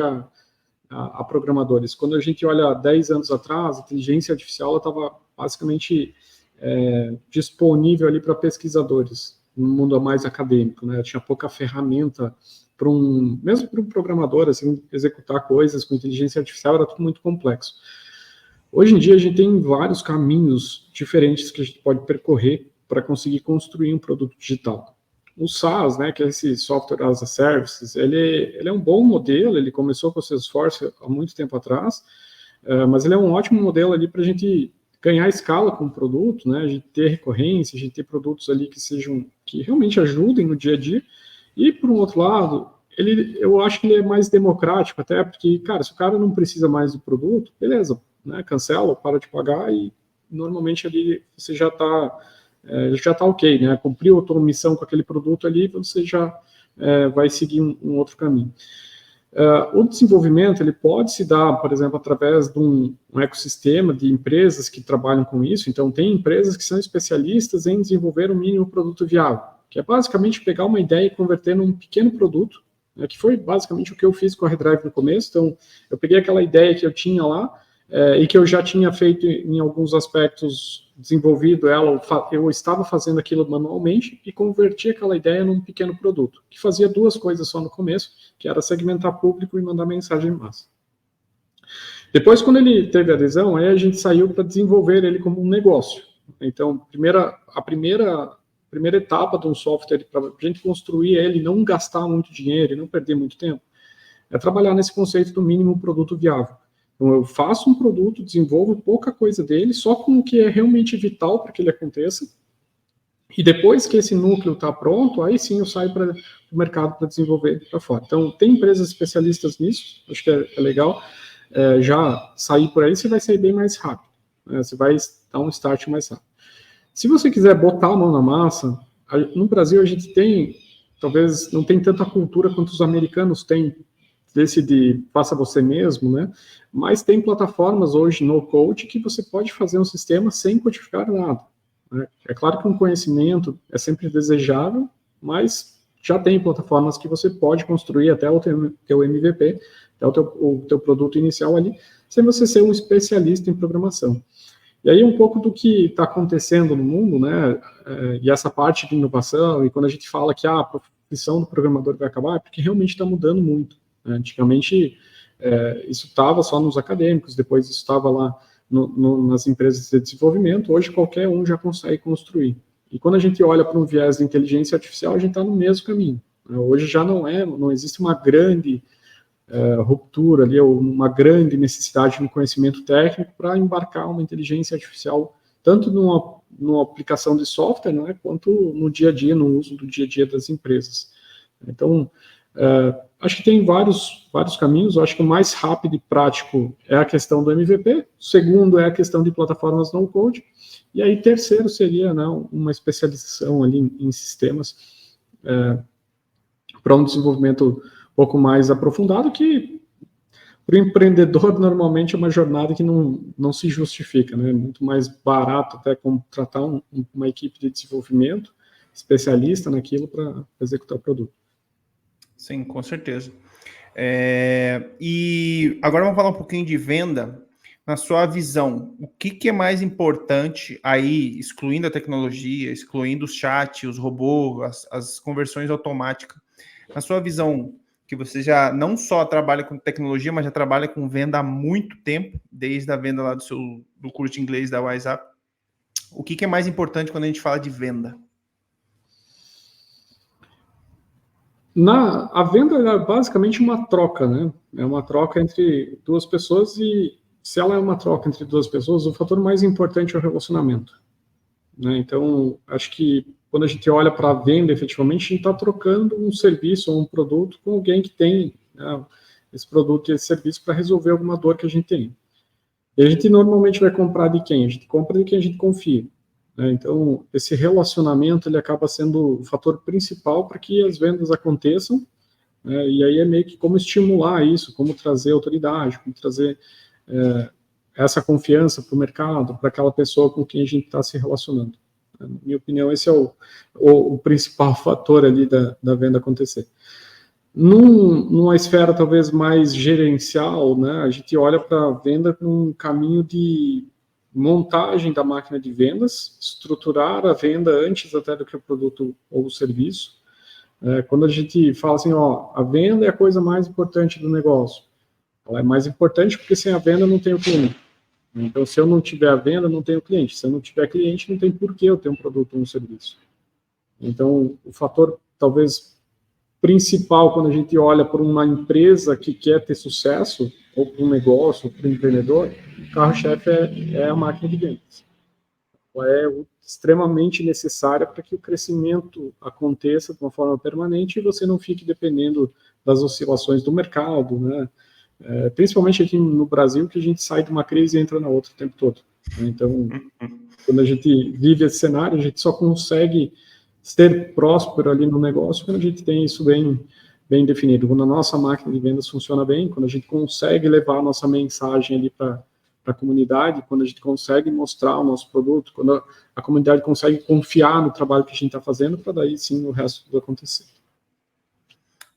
a programadores. Quando a gente olha 10 anos atrás, a inteligência artificial estava basicamente disponível ali para pesquisadores, no mundo mais acadêmico, né? Tinha pouca ferramenta mesmo para um programador, assim, executar coisas com inteligência artificial era tudo muito complexo. Hoje em dia a gente tem vários caminhos diferentes que a gente pode percorrer para conseguir construir um produto digital. O SaaS, né, que é esse Software as a Service, ele é um bom modelo, ele começou com o Salesforce há muito tempo atrás, mas ele é um ótimo modelo ali para a gente ganhar escala com o produto, né, a gente ter recorrência, a gente ter produtos ali que realmente ajudem no dia a dia. E, por um outro lado, eu acho que ele é mais democrático, até porque, cara, se o cara não precisa mais do produto, beleza, né, cancela, para de pagar e normalmente ali você já está ok, né, cumpriu a tua missão com aquele produto ali, você já vai seguir um outro caminho. O desenvolvimento, ele pode se dar, por exemplo, através de um ecossistema de empresas que trabalham com isso. Então, tem empresas que são especialistas em desenvolver um mínimo produto viável, que é basicamente pegar uma ideia e converter num pequeno produto, né, que foi basicamente o que eu fiz com a Redrive no começo. Então, eu peguei aquela ideia que eu tinha lá, e que eu já tinha feito em alguns aspectos, desenvolvido ela, eu estava fazendo aquilo manualmente e converti aquela ideia num pequeno produto, que fazia duas coisas só no começo, que era segmentar público e mandar mensagem em massa. Depois, quando ele teve adesão, aí a gente saiu para desenvolver ele como um negócio. Então, a primeira etapa de um software, para a gente construir ele, não gastar muito dinheiro e não perder muito tempo, é trabalhar nesse conceito do mínimo produto viável. Então, eu faço um produto, desenvolvo pouca coisa dele, só com o que é realmente vital para que ele aconteça, e depois que esse núcleo está pronto, aí sim eu saio para o mercado para desenvolver para fora. Então, tem empresas especialistas nisso, acho que é legal. Já sair por aí, você vai sair bem mais rápido, né? Você vai dar um start mais rápido. Se você quiser botar a mão na massa, no Brasil a gente tem, talvez não tem tanta cultura quanto os americanos têm, desse de faça você mesmo, né? Mas tem plataformas hoje no code que você pode fazer um sistema sem codificar nada, né? É claro que um conhecimento é sempre desejável, mas já tem plataformas que você pode construir até o teu MVP, até o teu produto inicial ali, sem você ser um especialista em programação. E aí um pouco do que está acontecendo no mundo, né, e essa parte de inovação, e quando a gente fala que a profissão do programador vai acabar, é porque realmente está mudando muito. Antigamente, isso estava só nos acadêmicos, depois isso estava lá nas empresas de desenvolvimento, hoje qualquer um já consegue construir. E quando a gente olha para um viés de inteligência artificial, a gente está no mesmo caminho. Hoje já não existe uma grande ruptura ali, ou uma grande necessidade no conhecimento técnico para embarcar uma inteligência artificial, tanto numa aplicação de software, né, quanto no dia a dia, no uso do dia a dia das empresas. Então, acho que tem vários caminhos. Eu acho que o mais rápido e prático é a questão do MVP, o segundo é a questão de plataformas no-code, e aí terceiro seria, né, uma especialização ali em sistemas para um desenvolvimento um pouco mais aprofundado, que para o empreendedor normalmente é uma jornada que não se justifica, né? É muito mais barato até contratar uma equipe de desenvolvimento especialista naquilo para executar o produto. Sim, com certeza. E agora vamos falar um pouquinho de venda. Na sua visão, o que é mais importante aí, excluindo a tecnologia, excluindo o chat, os robôs, as conversões automáticas? Na sua visão, que você já não só trabalha com tecnologia, mas já trabalha com venda há muito tempo, desde a venda lá do curso de inglês da WhatsApp, o que é mais importante quando a gente fala de venda? A venda é basicamente uma troca, né? É uma troca entre duas pessoas, e se ela é uma troca entre duas pessoas, o fator mais importante é o relacionamento, né? Então, acho que quando a gente olha para a venda, efetivamente, a gente está trocando um serviço ou um produto com alguém que tem, né, esse produto e esse serviço para resolver alguma dor que a gente tem. E a gente normalmente vai comprar de quem? A gente compra de quem a gente confia, né? Então, esse relacionamento ele acaba sendo o fator principal para que as vendas aconteçam, né? E aí é meio que como estimular isso, como trazer autoridade, como trazer essa confiança para o mercado, para aquela pessoa com quem a gente está se relacionando. Na minha opinião, esse é o principal fator ali da venda acontecer. Numa esfera talvez mais gerencial, né, a gente olha para a venda com um caminho de montagem da máquina de vendas, estruturar a venda antes até do que o produto ou o serviço. Quando a gente fala assim, a venda é a coisa mais importante do negócio. Ela é mais importante porque sem a venda não tem o cliente. Então, se eu não tiver a venda, não tenho cliente. Se eu não tiver cliente, não tem porquê eu ter um produto ou um serviço. Então, o fator, talvez, principal quando a gente olha para uma empresa que quer ter sucesso, ou para um negócio, ou para um empreendedor, o carro-chefe é a máquina de vendas. Ela é extremamente necessária para que o crescimento aconteça de uma forma permanente e você não fique dependendo das oscilações do mercado, né? Principalmente aqui no Brasil, que a gente sai de uma crise e entra na outra o tempo todo. Então, quando a gente vive esse cenário, a gente só consegue ser próspero ali no negócio quando a gente tem isso bem definido. Quando a nossa máquina de vendas funciona bem, quando a gente consegue levar a nossa mensagem ali para a comunidade, quando a gente consegue mostrar o nosso produto, quando a comunidade consegue confiar no trabalho que a gente está fazendo, para daí sim o resto tudo acontecer.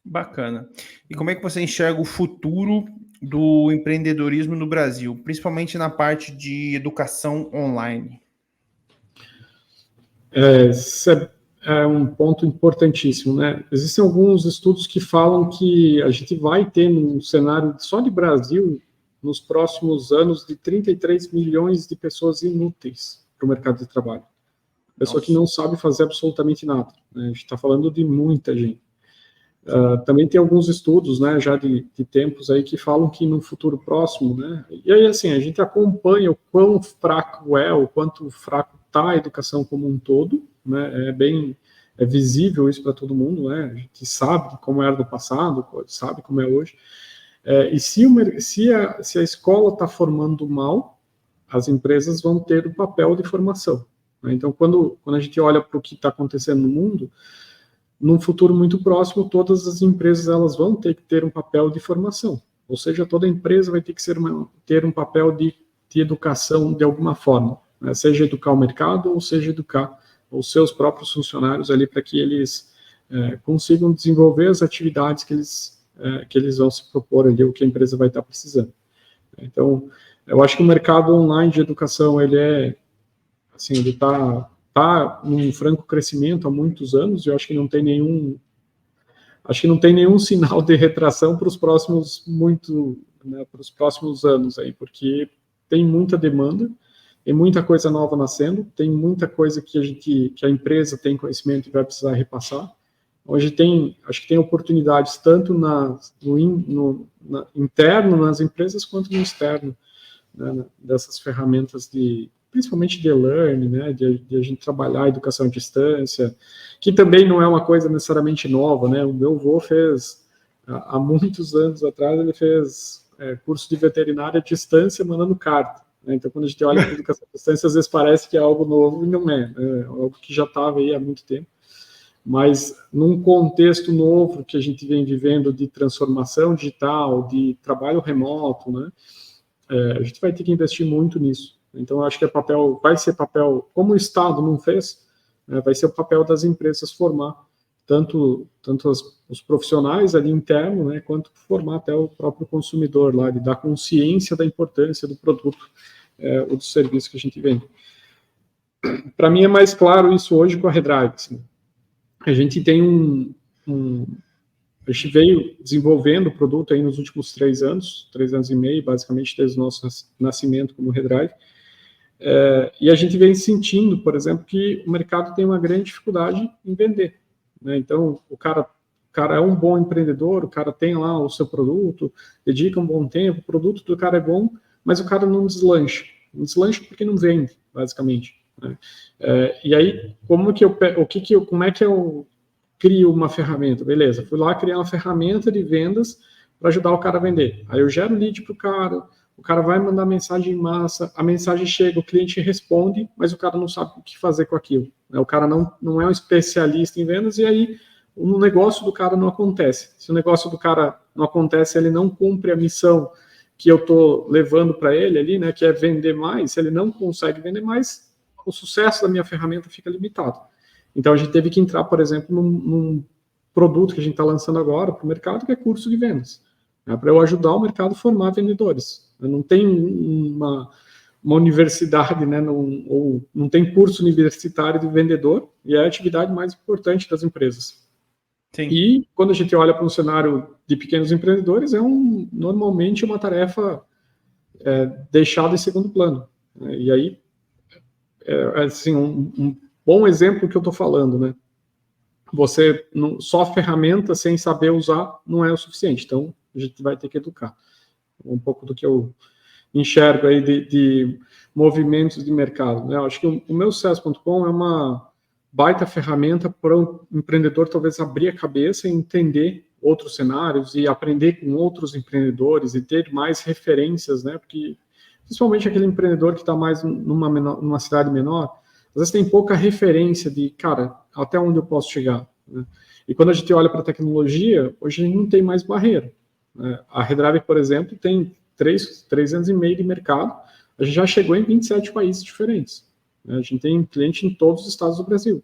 Bacana. E como é que você enxerga o futuro do empreendedorismo no Brasil, principalmente na parte de educação online? Esse é um ponto importantíssimo, né? Existem alguns estudos que falam que a gente vai ter num cenário só de Brasil, nos próximos anos, de 33 milhões de pessoas inúteis para o mercado de trabalho. Pessoa que não sabe fazer absolutamente nada, né? A gente está falando de muita gente. Também tem alguns estudos, né, já de tempos aí, que falam que no futuro próximo, né, e aí assim, a gente acompanha o quão fraco o quanto fraco está a educação como um todo, né, é visível isso para todo mundo, né, a gente sabe como era do passado, sabe como é hoje, e se a escola está formando mal, as empresas vão ter o papel de formação, né? Então, quando a gente olha para o que está acontecendo no mundo, num futuro muito próximo, todas as empresas elas vão ter que ter um papel de formação. Ou seja, toda empresa vai ter que ter um papel de educação de alguma forma, né? Seja educar o mercado ou seja educar os seus próprios funcionários ali para que eles consigam desenvolver as atividades que eles vão se propor ali, o que a empresa vai estar precisando. Então, eu acho que o mercado online de educação, ele está num franco crescimento há muitos anos, e eu acho que não tem nenhum sinal de retração para os próximos anos aí, porque tem muita demanda, tem muita coisa nova nascendo, tem muita coisa que a empresa tem conhecimento e vai precisar repassar. Hoje acho que tem oportunidades tanto interno nas empresas quanto no externo, né, dessas ferramentas principalmente de e-learning, né, de a gente trabalhar a educação à distância, que também não é uma coisa necessariamente nova, né, o meu avô fez, há muitos anos atrás, ele fez curso de veterinária à distância, mandando carta, né, então quando a gente olha para a educação à distância, às vezes parece que é algo novo, e não é algo que já estava aí há muito tempo, mas num contexto novo que a gente vem vivendo de transformação digital, de trabalho remoto, né, a gente vai ter que investir muito nisso. Então, eu acho que vai ser papel, como o Estado não fez, vai ser o papel das empresas formar tanto os profissionais ali interno, né, quanto formar até o próprio consumidor lá, de dar consciência da importância do produto ou do serviço que a gente vende. Para mim é mais claro isso hoje com a Redrive. Assim. A gente tem a gente veio desenvolvendo o produto aí nos últimos 3 anos e meio, basicamente desde o nosso nascimento como Redrive. E a gente vem sentindo, por exemplo, que o mercado tem uma grande dificuldade em vender, né? Então, o cara é um bom empreendedor, o cara tem lá o seu produto, dedica um bom tempo, o produto do cara é bom, mas o cara não deslancha. Não deslancha porque não vende, basicamente, né? E aí, como é que eu crio uma ferramenta? Beleza, fui lá criar uma ferramenta de vendas para ajudar o cara a vender. Aí eu gero lead para o cara vai mandar mensagem em massa, a mensagem chega, o cliente responde, mas o cara não sabe o que fazer com aquilo. O cara não é um especialista em vendas, e aí o negócio do cara não acontece. Se o negócio do cara não acontece, ele não cumpre a missão que eu estou levando para ele ali, né, que é vender mais. Se ele não consegue vender mais, o sucesso da minha ferramenta fica limitado. Então, a gente teve que entrar, por exemplo, num produto que a gente está lançando agora para o mercado, que é curso de vendas, né, para eu ajudar o mercado a formar vendedores. Não tem uma universidade, né, ou não tem curso universitário de vendedor, e é a atividade mais importante das empresas. Sim. E quando a gente olha para um cenário de pequenos empreendedores, normalmente uma tarefa deixada em segundo plano. Né? E aí, assim, um bom exemplo que eu estou falando, né? Você só ferramenta sem saber usar não é o suficiente. Então, a gente vai ter que educar. Um pouco do que eu enxergo aí de movimentos de mercado. Né? Eu acho que o meu sucesso.com é uma baita ferramenta para um empreendedor talvez abrir a cabeça e entender outros cenários e aprender com outros empreendedores e ter mais referências, né? Porque principalmente aquele empreendedor que está mais numa cidade menor, às vezes tem pouca referência de, cara, até onde eu posso chegar. Né? E quando a gente olha para a tecnologia, hoje a gente não tem mais barreira. Né? A Redrive, por exemplo, tem 3 anos e meio de mercado, a gente já chegou em 27 países diferentes. Né? A gente tem cliente em todos os estados do Brasil.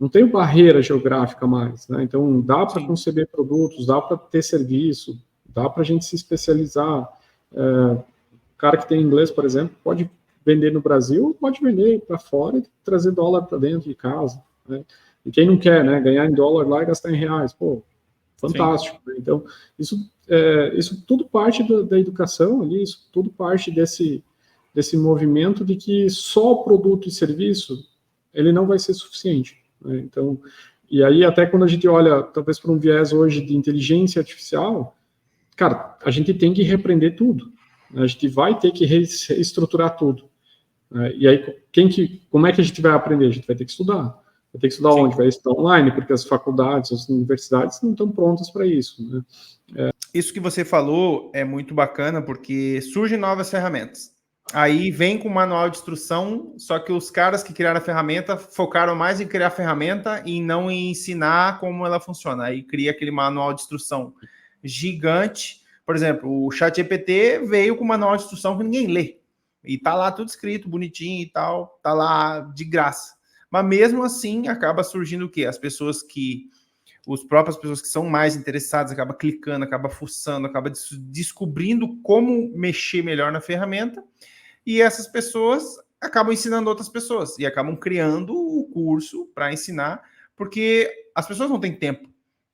Não tem barreira geográfica mais. Né? Então, dá para conceber produtos, dá para ter serviço, dá para a gente se especializar. O cara que tem inglês, por exemplo, pode vender no Brasil, pode vender para fora e trazer dólar para dentro de casa. Né? E quem não quer, né, ganhar em dólar lá e gastar em reais, pô, fantástico. Né? Então, isso tudo parte da educação ali, isso tudo parte desse movimento de que só produto e serviço ele não vai ser suficiente. Né? Então, e aí até quando a gente olha, talvez para um viés hoje de inteligência artificial, cara, a gente tem que reaprender tudo. A gente vai ter que reestruturar tudo. E aí, como é que a gente vai aprender? A gente vai ter que estudar. Vai ter que estudar onde? Vai estudar online, porque as faculdades, as universidades não estão prontas para isso. Né? Isso que você falou é muito bacana, porque surgem novas ferramentas. Aí vem com o manual de instrução, só que os caras que criaram a ferramenta focaram mais em criar a ferramenta e não em ensinar como ela funciona. Aí cria aquele manual de instrução gigante. Por exemplo, o ChatGPT veio com o manual de instrução que ninguém lê. E tá lá tudo escrito, bonitinho e tal, tá lá de graça. Mas mesmo assim, acaba surgindo o quê? As próprias pessoas que são mais interessadas acabam clicando, acabam fuçando, acabam descobrindo como mexer melhor na ferramenta, e essas pessoas acabam ensinando outras pessoas, e acabam criando o curso para ensinar, porque as pessoas não têm tempo.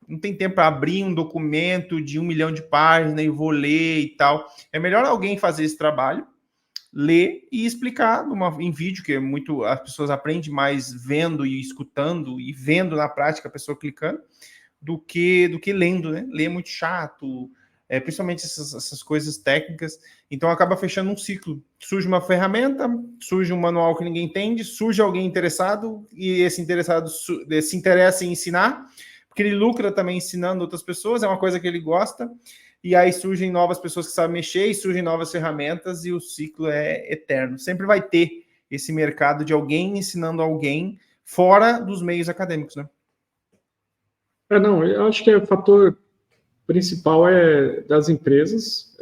Não tem tempo para abrir um documento de 1 milhão de páginas e vou ler e tal. É melhor alguém fazer esse trabalho, ler e explicar em vídeo, que é muito, as pessoas aprendem mais vendo e escutando e vendo na prática a pessoa clicando, do que lendo, né? Ler é muito chato, principalmente essas coisas técnicas. Então acaba fechando um ciclo. Surge uma ferramenta, surge um manual que ninguém entende, surge alguém interessado e esse interessado se interessa em ensinar, porque ele lucra também ensinando outras pessoas, é uma coisa que ele gosta. E aí surgem novas pessoas que sabem mexer e surgem novas ferramentas e o ciclo é eterno. Sempre vai ter esse mercado de alguém ensinando alguém fora dos meios acadêmicos, né? Não, eu acho que o fator principal é das empresas.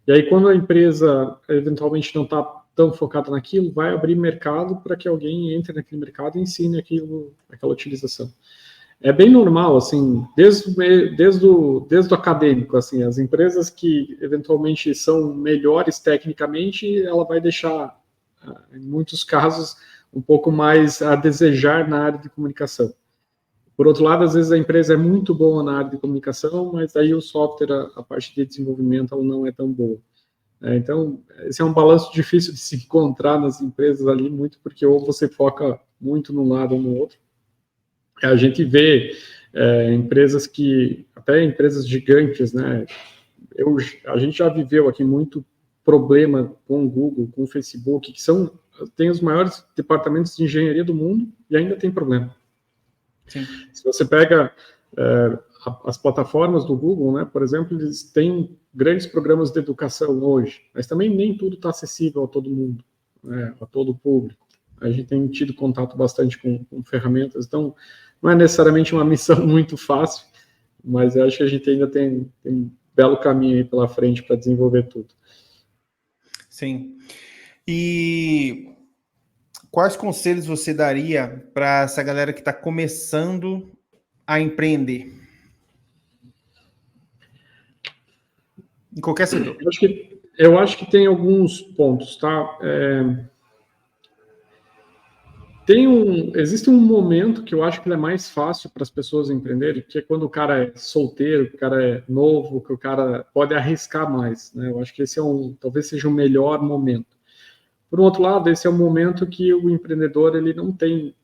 E aí, quando a empresa eventualmente não está tão focada naquilo, vai abrir mercado para que alguém entre naquele mercado e ensine aquela utilização. É bem normal, assim, desde o acadêmico, assim, as empresas que eventualmente são melhores tecnicamente, ela vai deixar, em muitos casos, um pouco mais a desejar na área de comunicação. Por outro lado, às vezes a empresa é muito boa na área de comunicação, mas aí o software, a parte de desenvolvimento, ela não é tão boa. Então, esse é um balanço difícil de se encontrar nas empresas ali, muito porque ou você foca muito num lado ou no outro. A gente vê empresas até empresas gigantes, né? A gente já viveu aqui muito problema com o Google, com o Facebook, que tem os maiores departamentos de engenharia do mundo e ainda tem problema. Sim. Se você pega as plataformas do Google, né, por exemplo, eles têm grandes programas de educação hoje, mas também nem tudo está acessível a todo mundo, né, a todo o público. A gente tem tido contato bastante com ferramentas, então não é necessariamente uma missão muito fácil, mas eu acho que a gente ainda tem um belo caminho aí pela frente para desenvolver tudo. Sim. E quais conselhos você daria para essa galera que está começando a empreender? Em qualquer setor. Eu acho que Eu acho que tem alguns pontos, tá? Existe um momento que eu acho que ele é mais fácil para as pessoas entenderem, que é quando o cara é solteiro, que o cara é novo, que o cara pode arriscar mais, né? Eu acho que esse talvez seja o melhor momento. Por um outro lado, esse é o momento que o empreendedor ele não tem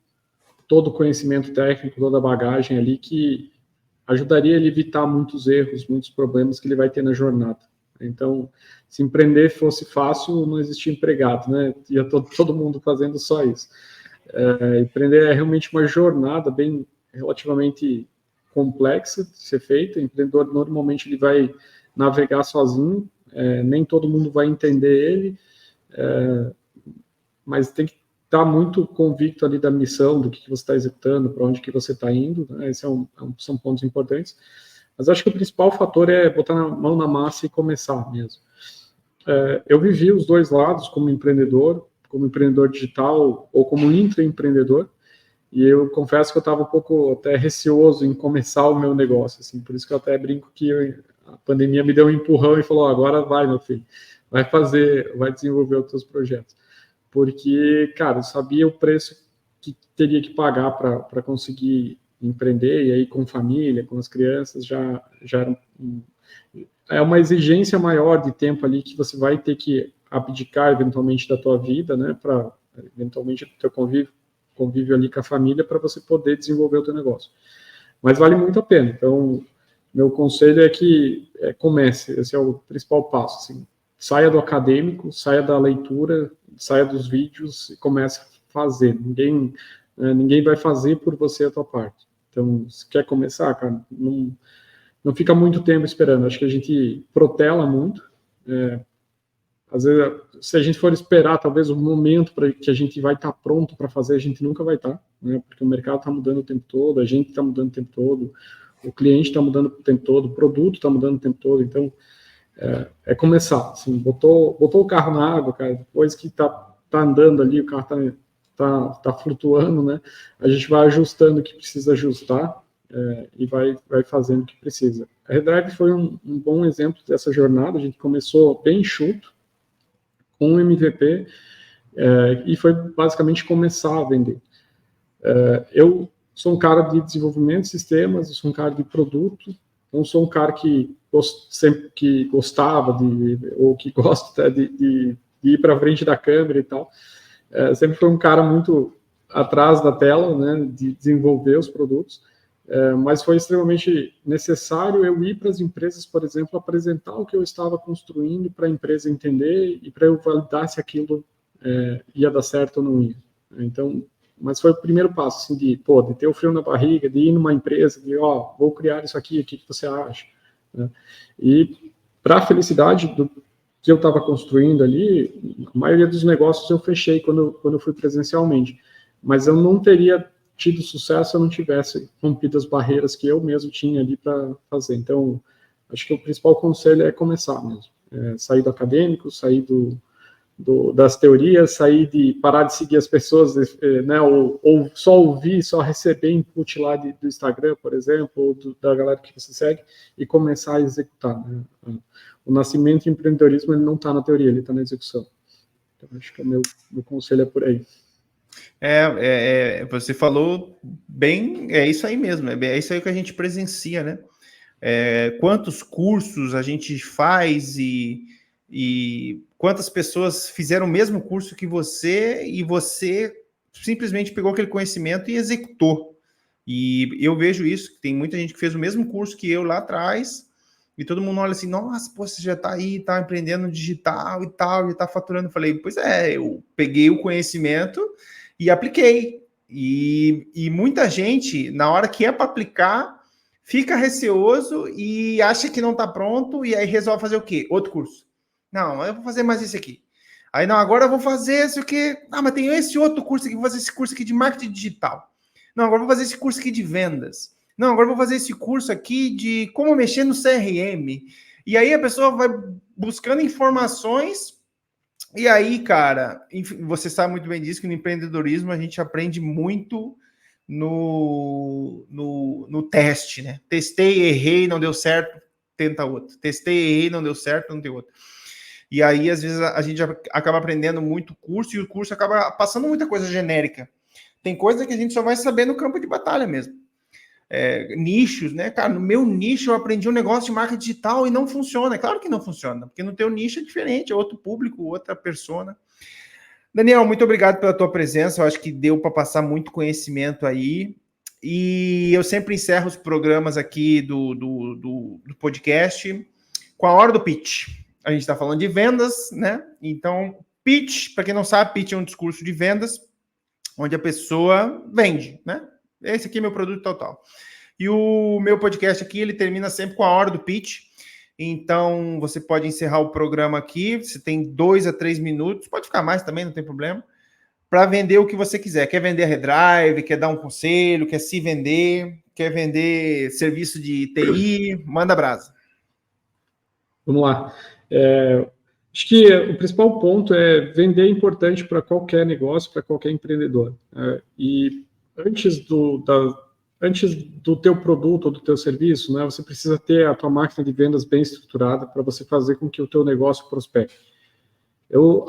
todo o conhecimento técnico, toda a bagagem ali que ajudaria ele a evitar muitos erros, muitos problemas que ele vai ter na jornada. Então, se empreender fosse fácil, não existia empregado, né? Ia todo mundo fazendo só isso. Empreender é realmente uma jornada bem relativamente complexa de ser feita. O empreendedor normalmente ele vai navegar sozinho, nem todo mundo vai entender ele, mas tem que estar muito convicto ali da missão, do que você está executando, para onde que você está indo, né? Esses são pontos importantes. Mas acho que o principal fator é botar a mão na massa e começar mesmo. Eu vivi os dois lados como empreendedor digital ou como intraempreendedor, e eu confesso que eu estava um pouco até receoso em começar o meu negócio, assim, por isso que eu até brinco que a pandemia me deu um empurrão e falou, agora vai, meu filho, vai desenvolver os teus projetos. Porque, cara, eu sabia o preço que teria que pagar para conseguir empreender, e aí com família, com as crianças, já era uma exigência maior de tempo ali que você vai ter que abdicar eventualmente da tua vida, né, para eventualmente do teu convívio ali com a família para você poder desenvolver o teu negócio. Mas vale muito a pena. Então, meu conselho é que comece, esse é o principal passo, assim, saia do acadêmico, saia da leitura, saia dos vídeos e comece a fazer. Ninguém vai fazer por você a tua parte. Então, se quer começar, cara, não fica muito tempo esperando. Acho que a gente protela muito. Às vezes, se a gente for esperar, talvez o momento para que a gente vai estar pronto para fazer, a gente nunca vai estar, né? Porque o mercado está mudando o tempo todo, a gente está mudando o tempo todo, o cliente está mudando o tempo todo, o produto está mudando o tempo todo. Então, começar. Assim, botou o carro na água, cara, depois que tá andando ali, o carro tá flutuando, né? A gente vai ajustando o que precisa ajustar e vai fazendo o que precisa. A Redrive foi um bom exemplo dessa jornada. A gente começou bem enxuto, com um MVP, e foi basicamente começar a vender. Eu sou um cara de desenvolvimento de sistemas, eu sou um cara de produto, não sou um cara sempre que gostava ou que gosta de ir para frente da câmera e tal. Sempre foi um cara muito atrás da tela, né, de desenvolver os produtos, mas foi extremamente necessário eu ir para as empresas, por exemplo, apresentar o que eu estava construindo para a empresa entender e para eu validar se aquilo ia dar certo ou não ia. Então, mas foi o primeiro passo, assim, de ter o frio na barriga, de ir numa empresa, vou criar isso aqui, o que você acha? Né? E para a felicidade do que eu estava construindo ali, a maioria dos negócios eu fechei quando eu fui presencialmente, mas eu não teria tido sucesso se eu não tivesse rompido as barreiras que eu mesmo tinha ali para fazer. Então, acho que o principal conselho é começar mesmo, sair do acadêmico, sair das teorias, sair parar de seguir as pessoas, né, ou só ouvir, só receber input lá do Instagram, por exemplo, ou da galera que você segue, e começar a executar. Né? O nascimento do empreendedorismo ele não está na teoria, ele está na execução. Então, acho que o meu conselho é por aí. Você falou bem, é isso aí mesmo, é isso aí que a gente presencia, né? Quantos cursos a gente faz e quantas pessoas fizeram o mesmo curso que você e você simplesmente pegou aquele conhecimento e executou. E eu vejo isso, tem muita gente que fez o mesmo curso que eu lá atrás e todo mundo olha assim, nossa, pô, você já está aí, está empreendendo digital e tal, já está faturando. Eu falei, pois eu peguei o conhecimento e apliquei. E muita gente, na hora que é para aplicar, fica receoso e acha que não está pronto e aí resolve fazer o quê? Outro curso. Não, eu vou fazer mais esse aqui. Aí, não, agora eu vou fazer esse aqui. Ah, mas tem esse outro curso aqui, vou fazer esse curso aqui de marketing digital. Não, agora eu vou fazer esse curso aqui de vendas. Não, agora eu vou fazer esse curso aqui de como mexer no CRM. E aí a pessoa vai buscando informações. E aí, cara, você sabe muito bem disso, que no empreendedorismo a gente aprende muito no teste, né? Testei, errei, não deu certo, tenta outro. Testei, errei, não deu certo, não tem outro. E aí, às vezes, a gente acaba aprendendo muito curso e o curso acaba passando muita coisa genérica. Tem coisa que a gente só vai saber no campo de batalha mesmo. Nichos, né? Cara, no meu nicho eu aprendi um negócio de marca digital e não funciona. É claro que não funciona, porque no teu nicho é diferente, é outro público, outra persona. Daniel, muito obrigado pela tua presença. Eu acho que deu para passar muito conhecimento aí. E eu sempre encerro os programas aqui do podcast com a hora do pitch. A gente está falando de vendas, né? Então, pitch, para quem não sabe, pitch é um discurso de vendas onde a pessoa vende, né? Esse aqui é meu produto total. E o meu podcast aqui, ele termina sempre com a hora do pitch. Então, você pode encerrar o programa aqui. Você tem 2 a 3 minutos. Pode ficar mais também, não tem problema. Para vender o que você quiser. Quer vender a Redrive, quer dar um conselho, quer se vender, quer vender serviço de TI, manda brasa. Vamos lá. Acho que o principal ponto é vender é importante para qualquer negócio, para qualquer empreendedor. E antes do teu produto ou do teu serviço, né, você precisa ter a tua máquina de vendas bem estruturada para você fazer com que o teu negócio prospere.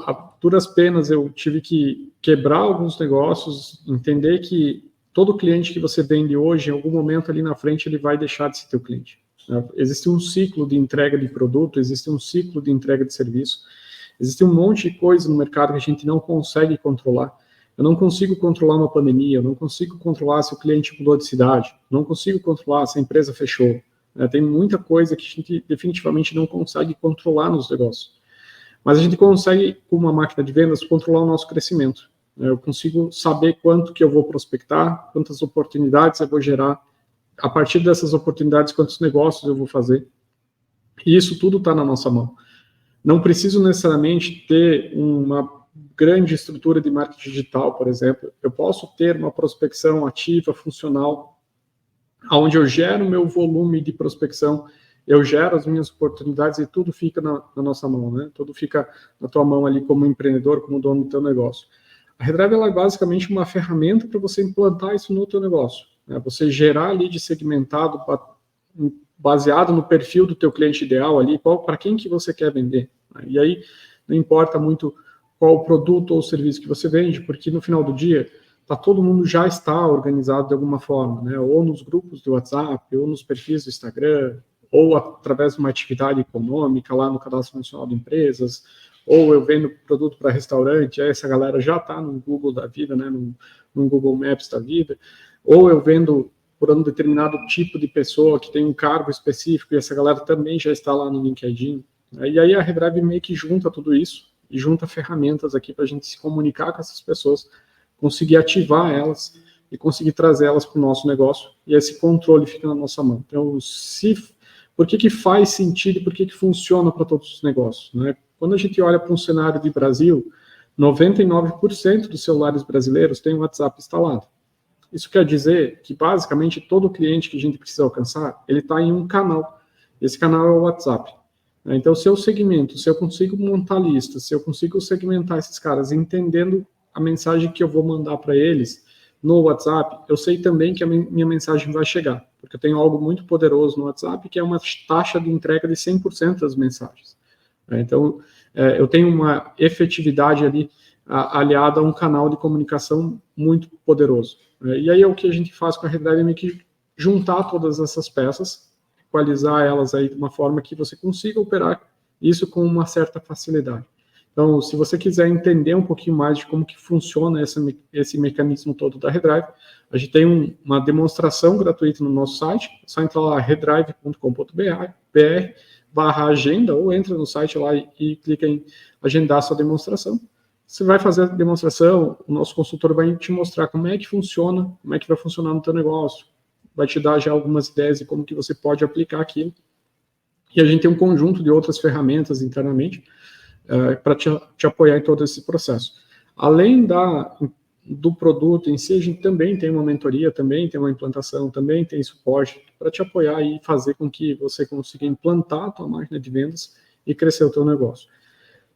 A duras penas, eu tive que quebrar alguns negócios, entender que todo cliente que você vende hoje, em algum momento ali na frente, ele vai deixar de ser teu cliente. Existe um ciclo de entrega de produto, existe um ciclo de entrega de serviço, existe um monte de coisa no mercado que a gente não consegue controlar. Eu não consigo controlar uma pandemia, eu não consigo controlar se o cliente mudou de cidade, não consigo controlar se a empresa fechou. Tem muita coisa que a gente definitivamente não consegue controlar nos negócios. Mas a gente consegue, com uma máquina de vendas, controlar o nosso crescimento. Eu consigo saber quanto que eu vou prospectar, quantas oportunidades eu vou gerar, a partir dessas oportunidades, quantos negócios eu vou fazer. E isso tudo está na nossa mão. Não preciso necessariamente ter uma grande estrutura de marketing digital, por exemplo. Eu posso ter uma prospecção ativa, funcional, onde eu gero o meu volume de prospecção, eu gero as minhas oportunidades e tudo fica na nossa mão, né? Tudo fica na tua mão ali como empreendedor, como dono do teu negócio. A Redrive é basicamente uma ferramenta para você implantar isso no teu negócio. Você gerar lead segmentado baseado no perfil do teu cliente ideal ali, para quem que você quer vender. E aí não importa muito qual o produto ou o serviço que você vende, porque no final do dia todo mundo já está organizado de alguma forma, né? Ou nos grupos do WhatsApp, ou nos perfis do Instagram, ou através de uma atividade econômica lá no Cadastro Nacional de Empresas, ou eu vendo produto para restaurante, aí essa galera já está no Google da vida, né? No Google Maps da vida, ou eu vendo por um determinado tipo de pessoa que tem um cargo específico e essa galera também já está lá no LinkedIn. E aí a Redrive meio que junta tudo isso e junta ferramentas aqui para a gente se comunicar com essas pessoas, conseguir ativar elas e conseguir trazer elas para o nosso negócio, e esse controle fica na nossa mão. Então, por que faz sentido e por que funciona para todos os negócios, né? Quando a gente olha para um cenário de Brasil, 99% dos celulares brasileiros têm o WhatsApp instalado. Isso quer dizer que, basicamente, todo cliente que a gente precisa alcançar, ele está em um canal. Esse canal é o WhatsApp. Então, se eu segmento, se eu consigo montar listas, se eu consigo segmentar esses caras, entendendo a mensagem que eu vou mandar para eles no WhatsApp, eu sei também que a minha mensagem vai chegar, porque eu tenho algo muito poderoso no WhatsApp, que é uma taxa de entrega de 100% das mensagens. Então, eu tenho uma efetividade ali aliada a um canal de comunicação muito poderoso. E aí é o que a gente faz com a Redrive, que juntar todas essas peças, equalizar elas aí de uma forma que você consiga operar isso com uma certa facilidade. Então, se você quiser entender um pouquinho mais de como que funciona esse mecanismo todo da Redrive, a gente tem uma demonstração gratuita no nosso site, é só entrar lá, redrive.com.br/agenda, ou entra no site lá e clica em agendar a sua demonstração. Você vai fazer a demonstração, o nosso consultor vai te mostrar como é que funciona, como é que vai funcionar no teu negócio, vai te dar já algumas ideias de como que você pode aplicar aquilo. E a gente tem um conjunto de outras ferramentas internamente para te apoiar em todo esse processo. Além do produto em si, a gente também tem uma mentoria, também tem uma implantação, também tem suporte para te apoiar e fazer com que você consiga implantar a tua máquina de vendas e crescer o teu negócio.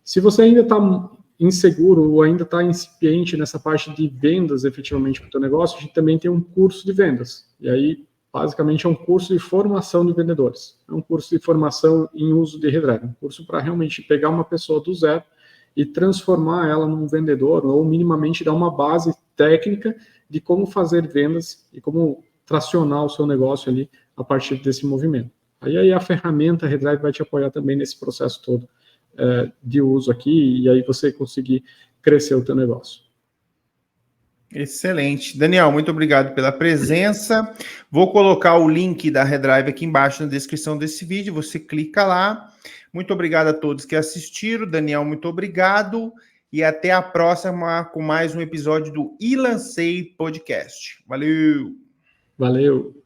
Se você ainda está inseguro ou ainda está incipiente nessa parte de vendas efetivamente para o teu negócio, a gente também tem um curso de vendas. E aí basicamente é um curso de formação de vendedores. É um curso de formação em uso de Redrive, um curso para realmente pegar uma pessoa do zero e transformar ela num vendedor, ou minimamente dar uma base técnica de como fazer vendas e como tracionar o seu negócio ali a partir desse movimento. Aí a ferramenta Redrive vai te apoiar também nesse processo todo de uso aqui, e aí você conseguir crescer o teu negócio. Excelente. Daniel, muito obrigado pela presença. Vou colocar o link da Redrive aqui embaixo na descrição desse vídeo. Você clica lá. Muito obrigado a todos que assistiram. Daniel, muito obrigado. E até a próxima com mais um episódio do E Lancei Podcast. Valeu! Valeu!